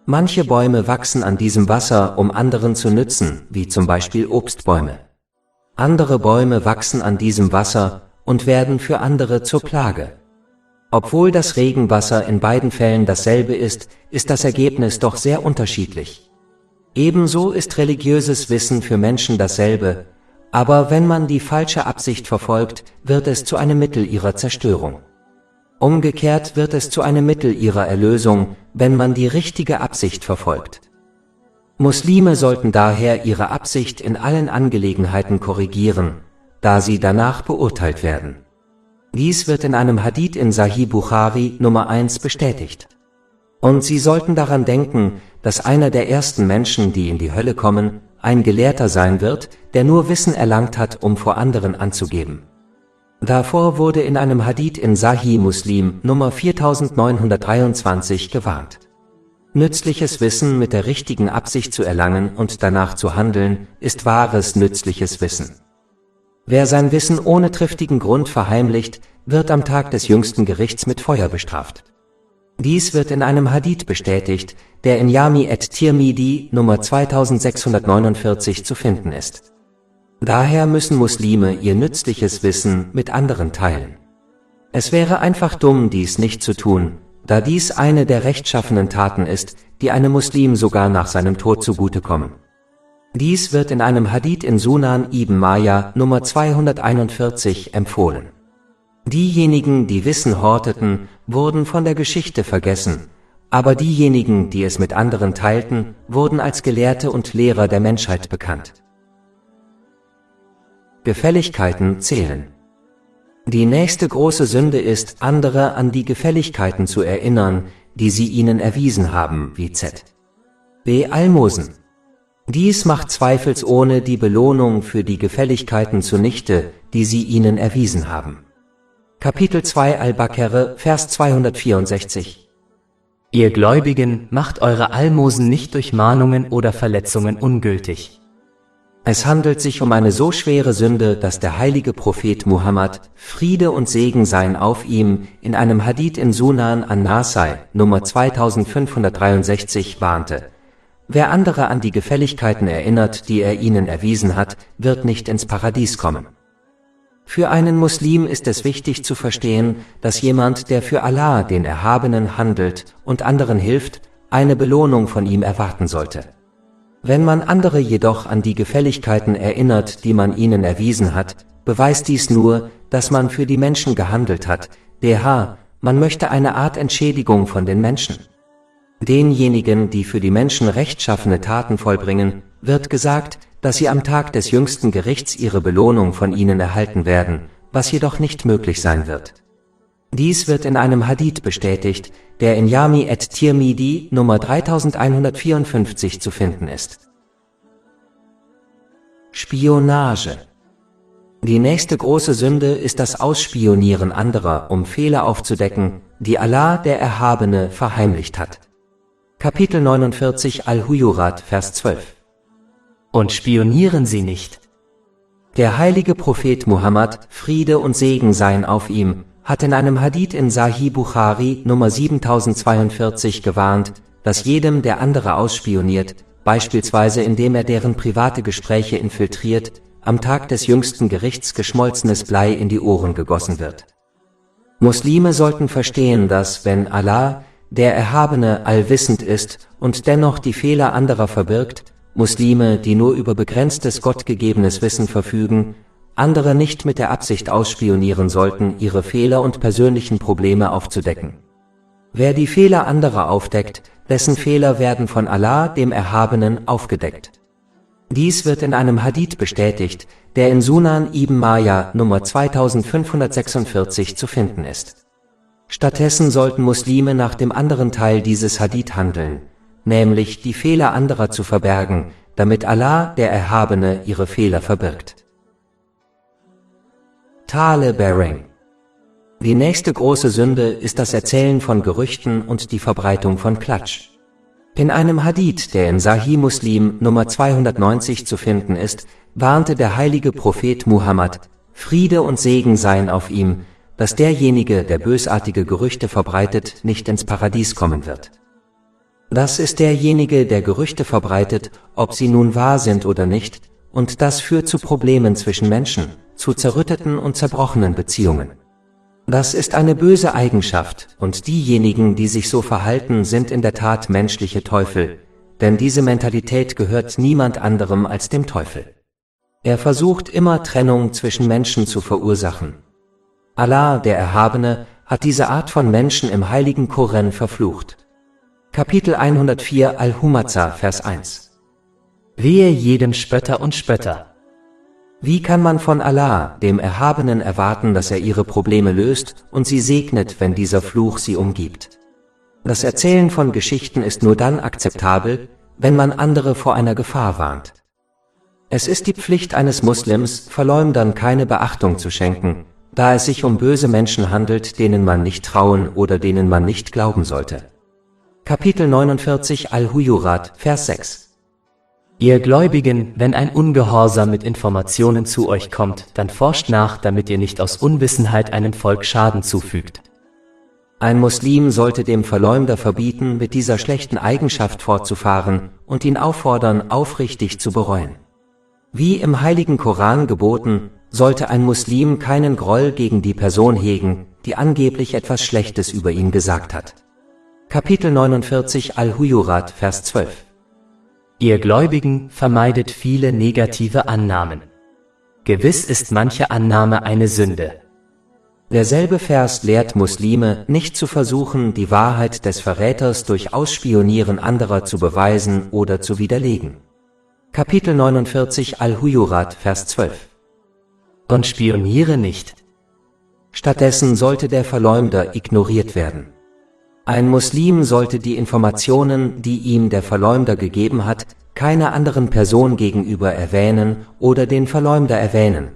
Manche Bäume wachsen an diesem Wasser, um anderen zu nützen, wie zum Beispiel Obstbäume. Andere Bäume wachsen an diesem Wasser und werden für andere zur Plage. Obwohl das Regenwasser in beiden Fällen dasselbe ist, ist das Ergebnis doch sehr unterschiedlich. Ebenso ist religiöses Wissen für Menschen dasselbe, aber wenn man die falsche Absicht verfolgt, wird es zu einem Mittel ihrer Zerstörung. Umgekehrt wird es zu einem Mittel ihrer Erlösung, wenn man die richtige Absicht verfolgt. Muslime sollten daher ihre Absicht in allen Angelegenheiten korrigieren, da sie danach beurteilt werden. Dies wird in einem Hadith in Sahih Bukhari Nummer 1 bestätigt. Und sie sollten daran denken, dass einer der ersten Menschen, die in die Hölle kommen, ein Gelehrter sein wird, der nur Wissen erlangt hat, um vor anderen anzugeben. Davor wurde in einem Hadith in Sahih Muslim Nummer 4923 gewarnt. Nützliches Wissen mit der richtigen Absicht zu erlangen und danach zu handeln, ist wahres nützliches Wissen. Wer sein Wissen ohne triftigen Grund verheimlicht, wird am Tag des jüngsten Gerichts mit Feuer bestraft. Dies wird in einem Hadith bestätigt, der in Jami at-Tirmidhi Nummer 2649 zu finden ist. Daher müssen Muslime ihr nützliches Wissen mit anderen teilen. Es wäre einfach dumm, dies nicht zu tun, da dies eine der rechtschaffenen Taten ist, die einem Muslim sogar nach seinem Tod zugutekommen. Dies wird in einem Hadith in Sunan ibn Majah Nummer 241 empfohlen. Diejenigen, die Wissen horteten, wurden von der Geschichte vergessen, aber diejenigen, die es mit anderen teilten, wurden als Gelehrte und Lehrer der Menschheit bekannt. Gefälligkeiten zählen. Die nächste große Sünde ist, andere an die Gefälligkeiten zu erinnern, die sie ihnen erwiesen haben, wie z.B. Almosen. Dies macht zweifelsohne die Belohnung für die Gefälligkeiten zunichte, die sie ihnen erwiesen haben. Kapitel 2 Al-Baqarah, Vers 264. Ihr Gläubigen, macht eure Almosen nicht durch Mahnungen oder Verletzungen ungültig. Es handelt sich um eine so schwere Sünde, dass der heilige Prophet Muhammad, Friede und Segen seien auf ihm, in einem Hadith in Sunan an-Nasai, Nummer 2563 warnte. Wer andere an die Gefälligkeiten erinnert, die er ihnen erwiesen hat, wird nicht ins Paradies kommen. Für einen Muslim ist es wichtig zu verstehen, dass jemand, der für Allah, den Erhabenen, handelt und anderen hilft, eine Belohnung von ihm erwarten sollte. Wenn man andere jedoch an die Gefälligkeiten erinnert, die man ihnen erwiesen hat, beweist dies nur, dass man für die Menschen gehandelt hat, man möchte eine Art Entschädigung von den Menschen. Denjenigen, die für die Menschen rechtschaffene Taten vollbringen, wird gesagt, dass sie am Tag des jüngsten Gerichts ihre Belohnung von ihnen erhalten werden, was jedoch nicht möglich sein wird. Dies wird in einem Hadith bestätigt, der in Jami at-Tirmidhi Nummer 3154 zu finden ist. Spionage. Die nächste große Sünde ist das Ausspionieren anderer, um Fehler aufzudecken, die Allah, der Erhabene, verheimlicht hat. Kapitel 49 Al-Hujurat, Vers 12. Und spionieren Sie nicht. Der heilige Prophet Muhammad, Friede und Segen seien auf ihm, hat in einem Hadith in Sahih Bukhari Nummer 7042 gewarnt, dass jedem, der andere ausspioniert, beispielsweise indem er deren private Gespräche infiltriert, am Tag des jüngsten Gerichts geschmolzenes Blei in die Ohren gegossen wird. Muslime sollten verstehen, dass, wenn Allah, der Erhabene, allwissend ist und dennoch die Fehler anderer verbirgt, Muslime, die nur über begrenztes gottgegebenes Wissen verfügen, andere nicht mit der Absicht ausspionieren sollten, ihre Fehler und persönlichen Probleme aufzudecken. Wer die Fehler anderer aufdeckt, dessen Fehler werden von Allah, dem Erhabenen, aufgedeckt. Dies wird in einem Hadith bestätigt, der in Sunan Ibn Majah Nummer 2546 zu finden ist. Stattdessen sollten Muslime nach dem anderen Teil dieses Hadith handeln, nämlich die Fehler anderer zu verbergen, damit Allah, der Erhabene, ihre Fehler verbirgt. Tale-Bearing. Die nächste große Sünde ist das Erzählen von Gerüchten und die Verbreitung von Klatsch. In einem Hadith, der in Sahih Muslim Nummer 290 zu finden ist, warnte der heilige Prophet Muhammad, Friede und Segen seien auf ihm, dass derjenige, der bösartige Gerüchte verbreitet, nicht ins Paradies kommen wird. Das ist derjenige, der Gerüchte verbreitet, ob sie nun wahr sind oder nicht, und das führt zu Problemen zwischen Menschen, zu zerrütteten und zerbrochenen Beziehungen. Das ist eine böse Eigenschaft, und diejenigen, die sich so verhalten, sind in der Tat menschliche Teufel, denn diese Mentalität gehört niemand anderem als dem Teufel. Er versucht immer Trennung zwischen Menschen zu verursachen. Allah, der Erhabene, hat diese Art von Menschen im heiligen Koran verflucht. Kapitel 104 Al-Humaza, Vers 1. Wehe jedem Spötter und Spötter. Wie kann man von Allah, dem Erhabenen, erwarten, dass er ihre Probleme löst und sie segnet, wenn dieser Fluch sie umgibt? Das Erzählen von Geschichten ist nur dann akzeptabel, wenn man andere vor einer Gefahr warnt. Es ist die Pflicht eines Muslims, Verleumdern keine Beachtung zu schenken, da es sich um böse Menschen handelt, denen man nicht trauen oder denen man nicht glauben sollte. Kapitel 49 Al-Hujurat, Vers 6. Ihr Gläubigen, wenn ein Ungehorsam mit Informationen zu euch kommt, dann forscht nach, damit ihr nicht aus Unwissenheit einem Volk Schaden zufügt. Ein Muslim sollte dem Verleumder verbieten, mit dieser schlechten Eigenschaft fortzufahren und ihn auffordern, aufrichtig zu bereuen. Wie im heiligen Koran geboten, sollte ein Muslim keinen Groll gegen die Person hegen, die angeblich etwas Schlechtes über ihn gesagt hat. Kapitel 49 Al-Hujurat, Vers 12. Ihr Gläubigen, vermeidet viele negative Annahmen. Gewiss ist manche Annahme eine Sünde. Derselbe Vers lehrt Muslime, nicht zu versuchen, die Wahrheit des Verräters durch Ausspionieren anderer zu beweisen oder zu widerlegen. Kapitel 49 Al-Hujurat, Vers 12. Und spioniere nicht. Stattdessen sollte der Verleumder ignoriert werden. Ein Muslim sollte die Informationen, die ihm der Verleumder gegeben hat, keiner anderen Person gegenüber erwähnen oder den Verleumder erwähnen,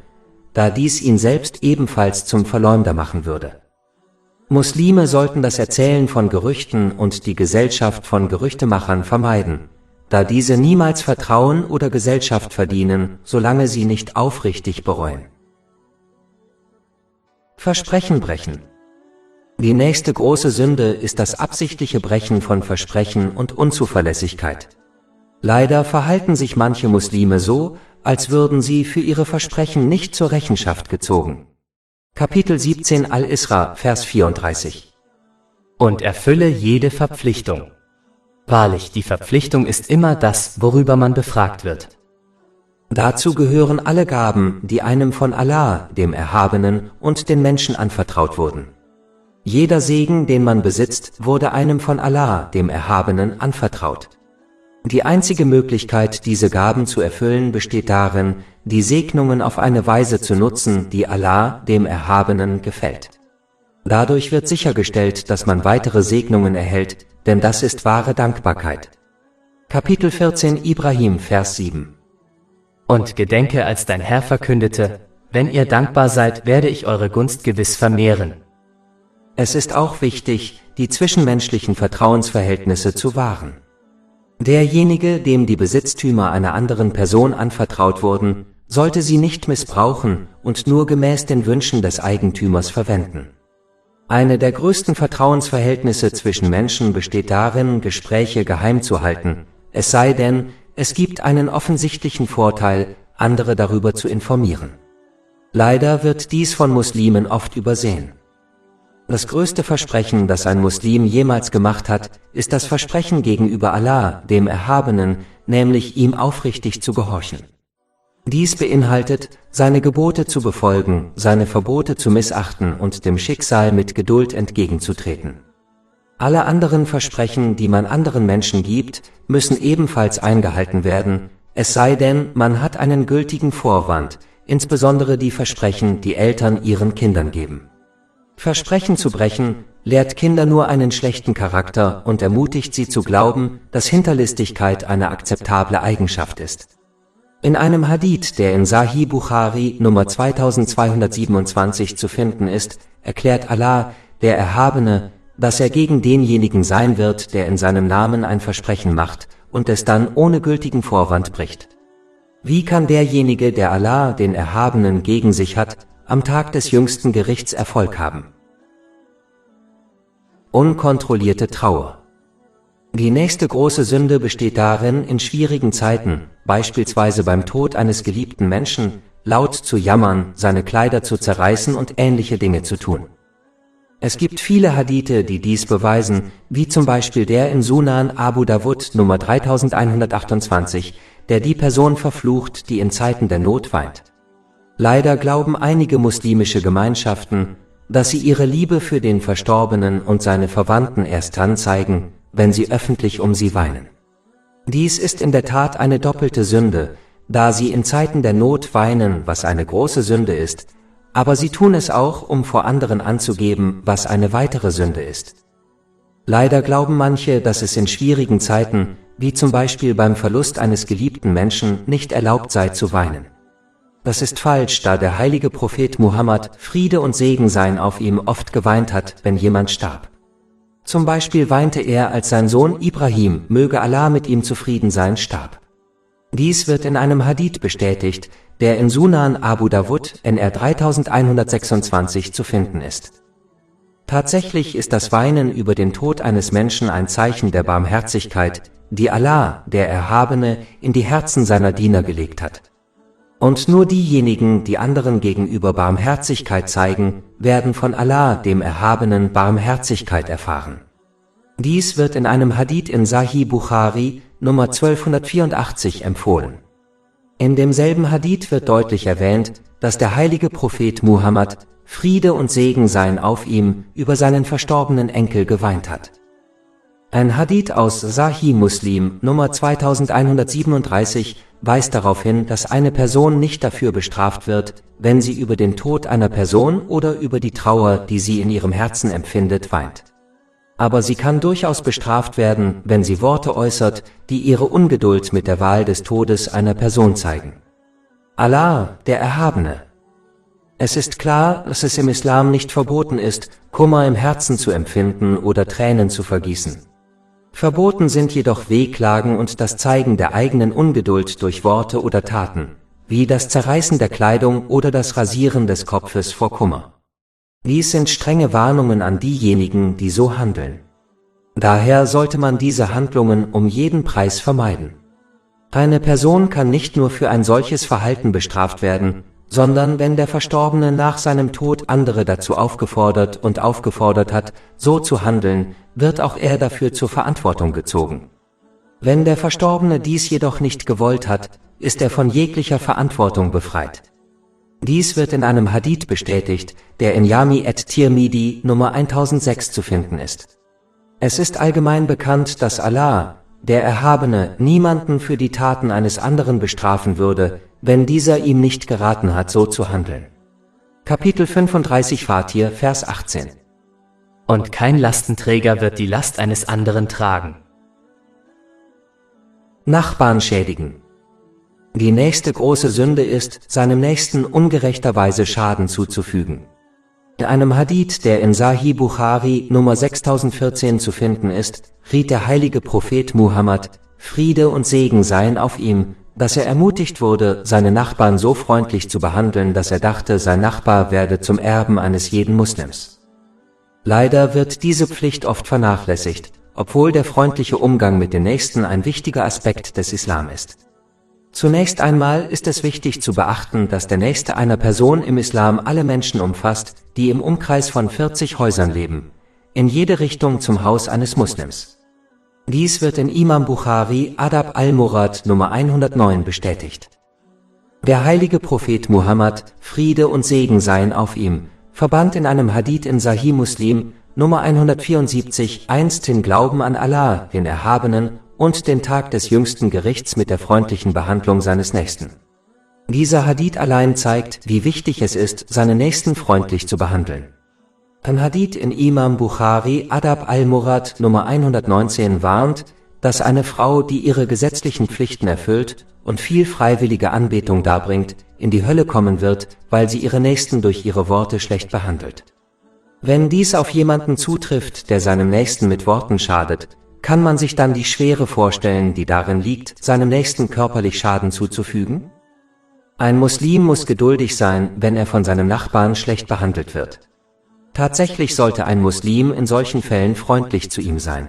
da dies ihn selbst ebenfalls zum Verleumder machen würde. Muslime sollten das Erzählen von Gerüchten und die Gesellschaft von Gerüchtemachern vermeiden, da diese niemals Vertrauen oder Gesellschaft verdienen, solange sie nicht aufrichtig bereuen. Versprechen brechen. Die nächste große Sünde ist das absichtliche Brechen von Versprechen und Unzuverlässigkeit. Leider verhalten sich manche Muslime so, als würden sie für ihre Versprechen nicht zur Rechenschaft gezogen. Kapitel 17 Al-Isra, Vers 34. Und erfülle jede Verpflichtung. Wahrlich, die Verpflichtung ist immer das, worüber man befragt wird. Dazu gehören alle Gaben, die einem von Allah, dem Erhabenen, und den Menschen anvertraut wurden. Jeder Segen, den man besitzt, wurde einem von Allah, dem Erhabenen, anvertraut. Die einzige Möglichkeit, diese Gaben zu erfüllen, besteht darin, die Segnungen auf eine Weise zu nutzen, die Allah, dem Erhabenen, gefällt. Dadurch wird sichergestellt, dass man weitere Segnungen erhält, denn das ist wahre Dankbarkeit. Kapitel 14 Ibrahim, Vers 7. Und gedenke, als dein Herr verkündete, wenn ihr dankbar seid, werde ich eure Gunst gewiss vermehren. Es ist auch wichtig, die zwischenmenschlichen Vertrauensverhältnisse zu wahren. Derjenige, dem die Besitztümer einer anderen Person anvertraut wurden, sollte sie nicht missbrauchen und nur gemäß den Wünschen des Eigentümers verwenden. Eine der größten Vertrauensverhältnisse zwischen Menschen besteht darin, Gespräche geheim zu halten, es sei denn, es gibt einen offensichtlichen Vorteil, andere darüber zu informieren. Leider wird dies von Muslimen oft übersehen. Das größte Versprechen, das ein Muslim jemals gemacht hat, ist das Versprechen gegenüber Allah, dem Erhabenen, nämlich ihm aufrichtig zu gehorchen. Dies beinhaltet, seine Gebote zu befolgen, seine Verbote zu missachten und dem Schicksal mit Geduld entgegenzutreten. Alle anderen Versprechen, die man anderen Menschen gibt, müssen ebenfalls eingehalten werden, es sei denn, man hat einen gültigen Vorwand, insbesondere die Versprechen, die Eltern ihren Kindern geben. Versprechen zu brechen, lehrt Kinder nur einen schlechten Charakter und ermutigt sie zu glauben, dass Hinterlistigkeit eine akzeptable Eigenschaft ist. In einem Hadith, der in Sahih Bukhari Nummer 2227 zu finden ist, erklärt Allah, der Erhabene, dass er gegen denjenigen sein wird, der in seinem Namen ein Versprechen macht und es dann ohne gültigen Vorwand bricht. Wie kann derjenige, der Allah, den Erhabenen, gegen sich hat, am Tag des jüngsten Gerichts Erfolg haben? Unkontrollierte Trauer. Die nächste große Sünde besteht darin, in schwierigen Zeiten, beispielsweise beim Tod eines geliebten Menschen, laut zu jammern, seine Kleider zu zerreißen und ähnliche Dinge zu tun. Es gibt viele Hadithe, die dies beweisen, wie zum Beispiel der in Sunan Abu Dawud Nummer 3128, der die Person verflucht, die in Zeiten der Not weint. Leider glauben einige muslimische Gemeinschaften, dass sie ihre Liebe für den Verstorbenen und seine Verwandten erst dann zeigen, wenn sie öffentlich um sie weinen. Dies ist in der Tat eine doppelte Sünde, da sie in Zeiten der Not weinen, was eine große Sünde ist, aber sie tun es auch, um vor anderen anzugeben, was eine weitere Sünde ist. Leider glauben manche, dass es in schwierigen Zeiten, wie zum Beispiel beim Verlust eines geliebten Menschen, nicht erlaubt sei zu weinen. Das ist falsch, da der heilige Prophet Muhammad, Friede und Segen seien auf ihm, oft geweint hat, wenn jemand starb. Zum Beispiel weinte er, als sein Sohn Ibrahim, möge Allah mit ihm zufrieden sein, starb. Dies wird in einem Hadith bestätigt, der in Sunan Abu Dawud NR 3126 zu finden ist. Tatsächlich ist das Weinen über den Tod eines Menschen ein Zeichen der Barmherzigkeit, die Allah, der Erhabene, in die Herzen seiner Diener gelegt hat. Und nur diejenigen, die anderen gegenüber Barmherzigkeit zeigen, werden von Allah, dem Erhabenen, Barmherzigkeit erfahren. Dies wird in einem Hadith in Sahih Bukhari Nummer 1284 empfohlen. In demselben Hadith wird deutlich erwähnt, dass der heilige Prophet Muhammad, Friede und Segen seien auf ihm, über seinen verstorbenen Enkel geweint hat. Ein Hadith aus Sahih Muslim Nummer 2137 weist darauf hin, dass eine Person nicht dafür bestraft wird, wenn sie über den Tod einer Person oder über die Trauer, die sie in ihrem Herzen empfindet, weint. Aber sie kann durchaus bestraft werden, wenn sie Worte äußert, die ihre Ungeduld mit der Wahl des Todes einer Person zeigen. Allah, der Erhabene. Es ist klar, dass es im Islam nicht verboten ist, Kummer im Herzen zu empfinden oder Tränen zu vergießen. Verboten sind jedoch Wehklagen und das Zeigen der eigenen Ungeduld durch Worte oder Taten, wie das Zerreißen der Kleidung oder das Rasieren des Kopfes vor Kummer. Dies sind strenge Warnungen an diejenigen, die so handeln. Daher sollte man diese Handlungen um jeden Preis vermeiden. Eine Person kann nicht nur für ein solches Verhalten bestraft werden, sondern wenn der Verstorbene nach seinem Tod andere dazu aufgefordert hat, so zu handeln, wird auch er dafür zur Verantwortung gezogen. Wenn der Verstorbene dies jedoch nicht gewollt hat, ist er von jeglicher Verantwortung befreit. Dies wird in einem Hadith bestätigt, der in Jami at-Tirmidhi Nummer 1006 zu finden ist. Es ist allgemein bekannt, dass Allah, der Erhabene, niemanden für die Taten eines anderen bestrafen würde, wenn dieser ihm nicht geraten hat, so zu handeln. Kapitel 35 Fatir, Vers 18. Und kein Lastenträger wird die Last eines anderen tragen. Nachbarn schädigen. Die nächste große Sünde ist, seinem Nächsten ungerechterweise Schaden zuzufügen. In einem Hadith, der in Sahih Bukhari Nummer 6014 zu finden ist, riet der heilige Prophet Muhammad, Friede und Segen seien auf ihm, dass er ermutigt wurde, seine Nachbarn so freundlich zu behandeln, dass er dachte, sein Nachbar werde zum Erben eines jeden Muslims. Leider wird diese Pflicht oft vernachlässigt, obwohl der freundliche Umgang mit den Nächsten ein wichtiger Aspekt des Islam ist. Zunächst einmal ist es wichtig zu beachten, dass der Nächste einer Person im Islam alle Menschen umfasst, die im Umkreis von 40 Häusern leben, in jede Richtung zum Haus eines Muslims. Dies wird in Imam Bukhari Adab al-Murad Nummer 109 bestätigt. Der heilige Prophet Muhammad, Friede und Segen seien auf ihm, verband in einem Hadith in Sahih Muslim Nummer 174 einst den Glauben an Allah, den Erhabenen, und den Tag des jüngsten Gerichts mit der freundlichen Behandlung seines Nächsten. Dieser Hadith allein zeigt, wie wichtig es ist, seine Nächsten freundlich zu behandeln. Ein Hadith in Imam Bukhari Adab al-Murad Nummer 119 warnt, dass eine Frau, die ihre gesetzlichen Pflichten erfüllt und viel freiwillige Anbetung darbringt, in die Hölle kommen wird, weil sie ihre Nächsten durch ihre Worte schlecht behandelt. Wenn dies auf jemanden zutrifft, der seinem Nächsten mit Worten schadet, kann man sich dann die Schwere vorstellen, die darin liegt, seinem Nächsten körperlich Schaden zuzufügen? Ein Muslim muss geduldig sein, wenn er von seinem Nachbarn schlecht behandelt wird. Tatsächlich sollte ein Muslim in solchen Fällen freundlich zu ihm sein.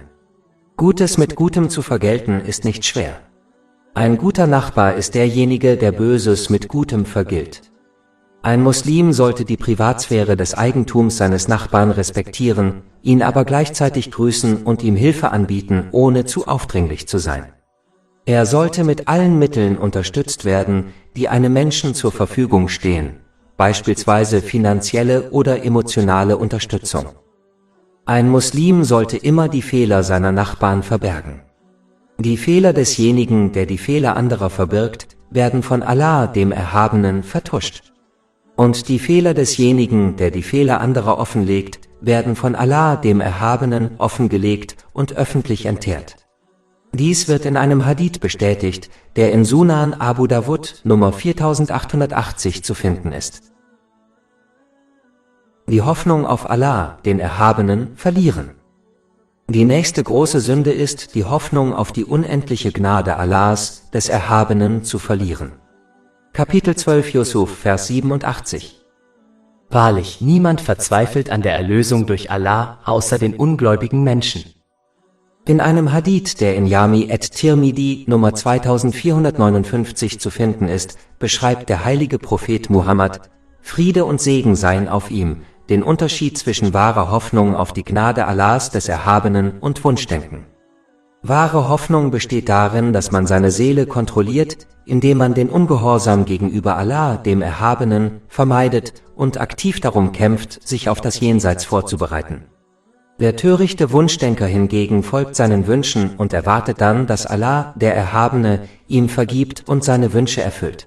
Gutes mit Gutem zu vergelten ist nicht schwer. Ein guter Nachbar ist derjenige, der Böses mit Gutem vergilt. Ein Muslim sollte die Privatsphäre des Eigentums seines Nachbarn respektieren, ihn aber gleichzeitig grüßen und ihm Hilfe anbieten, ohne zu aufdringlich zu sein. Er sollte mit allen Mitteln unterstützt werden, die einem Menschen zur Verfügung stehen, beispielsweise finanzielle oder emotionale Unterstützung. Ein Muslim sollte immer die Fehler seiner Nachbarn verbergen. Die Fehler desjenigen, der die Fehler anderer verbirgt, werden von Allah, dem Erhabenen, vertuscht. Und die Fehler desjenigen, der die Fehler anderer offenlegt, werden von Allah, dem Erhabenen, offengelegt und öffentlich enteert. Dies wird in einem Hadith bestätigt, der in Sunan Abu Dawud Nummer 4880 zu finden ist. Die Hoffnung auf Allah, den Erhabenen, verlieren. Die nächste große Sünde ist, die Hoffnung auf die unendliche Gnade Allahs, des Erhabenen, zu verlieren. Kapitel 12 Jusuf, Vers 87. Wahrlich, niemand verzweifelt an der Erlösung durch Allah, außer den ungläubigen Menschen. In einem Hadith, der in Jami at-Tirmidhi Nummer 2459 zu finden ist, beschreibt der heilige Prophet Muhammad, Friede und Segen seien auf ihm, den Unterschied zwischen wahrer Hoffnung auf die Gnade Allahs des Erhabenen und Wunschdenken. Wahre Hoffnung besteht darin, dass man seine Seele kontrolliert, indem man den Ungehorsam gegenüber Allah, dem Erhabenen, vermeidet und aktiv darum kämpft, sich auf das Jenseits vorzubereiten. Der törichte Wunschdenker hingegen folgt seinen Wünschen und erwartet dann, dass Allah, der Erhabene, ihm vergibt und seine Wünsche erfüllt.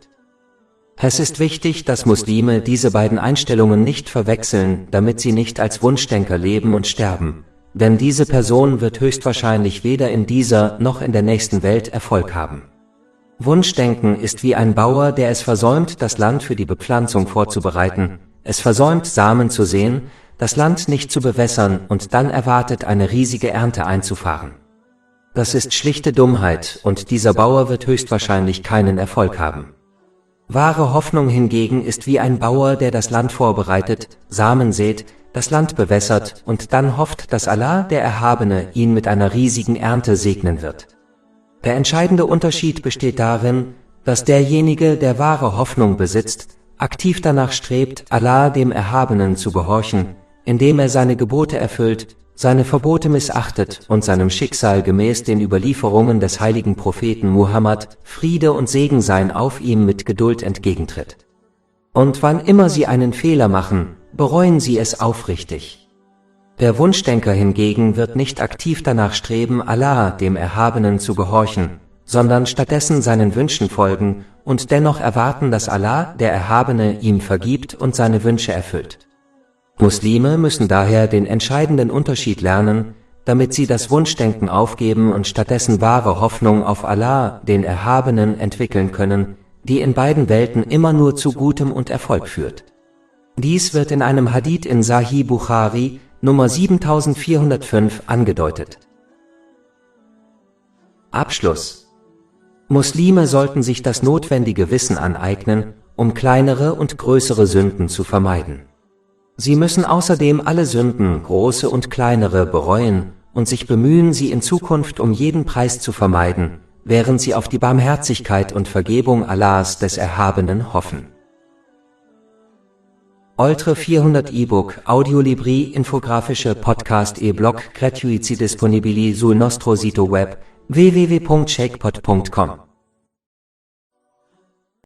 Es ist wichtig, dass Muslime diese beiden Einstellungen nicht verwechseln, damit sie nicht als Wunschdenker leben und sterben, denn diese Person wird höchstwahrscheinlich weder in dieser noch in der nächsten Welt Erfolg haben. Wunschdenken ist wie ein Bauer, der es versäumt, das Land für die Bepflanzung vorzubereiten, es versäumt, Samen zu säen, das Land nicht zu bewässern und dann erwartet, eine riesige Ernte einzufahren. Das ist schlichte Dummheit und dieser Bauer wird höchstwahrscheinlich keinen Erfolg haben. Wahre Hoffnung hingegen ist wie ein Bauer, der das Land vorbereitet, Samen sät, das Land bewässert und dann hofft, dass Allah, der Erhabene, ihn mit einer riesigen Ernte segnen wird. Der entscheidende Unterschied besteht darin, dass derjenige, der wahre Hoffnung besitzt, aktiv danach strebt, Allah, dem Erhabenen, zu gehorchen, indem er seine Gebote erfüllt, seine Verbote missachtet und seinem Schicksal gemäß den Überlieferungen des heiligen Propheten Muhammad, Friede und Segen seien auf ihm, mit Geduld entgegentritt. Und wann immer sie einen Fehler machen, bereuen sie es aufrichtig. Der Wunschdenker hingegen wird nicht aktiv danach streben, Allah, dem Erhabenen, zu gehorchen, sondern stattdessen seinen Wünschen folgen und dennoch erwarten, dass Allah, der Erhabene, ihm vergibt und seine Wünsche erfüllt. Muslime müssen daher den entscheidenden Unterschied lernen, damit sie das Wunschdenken aufgeben und stattdessen wahre Hoffnung auf Allah, den Erhabenen, entwickeln können, die in beiden Welten immer nur zu Gutem und Erfolg führt. Dies wird in einem Hadith in Sahih Bukhari, Nummer 7405 angedeutet. Abschluss. Muslime sollten sich das notwendige Wissen aneignen, um kleinere und größere Sünden zu vermeiden. Sie müssen außerdem alle Sünden, große und kleinere, bereuen und sich bemühen, sie in Zukunft um jeden Preis zu vermeiden, während sie auf die Barmherzigkeit und Vergebung Allahs des Erhabenen hoffen. Oltre 400 e-book, audiolibri, infografische podcast e-blog gratuiti disponibili sul nostro sito web www.shakepot.com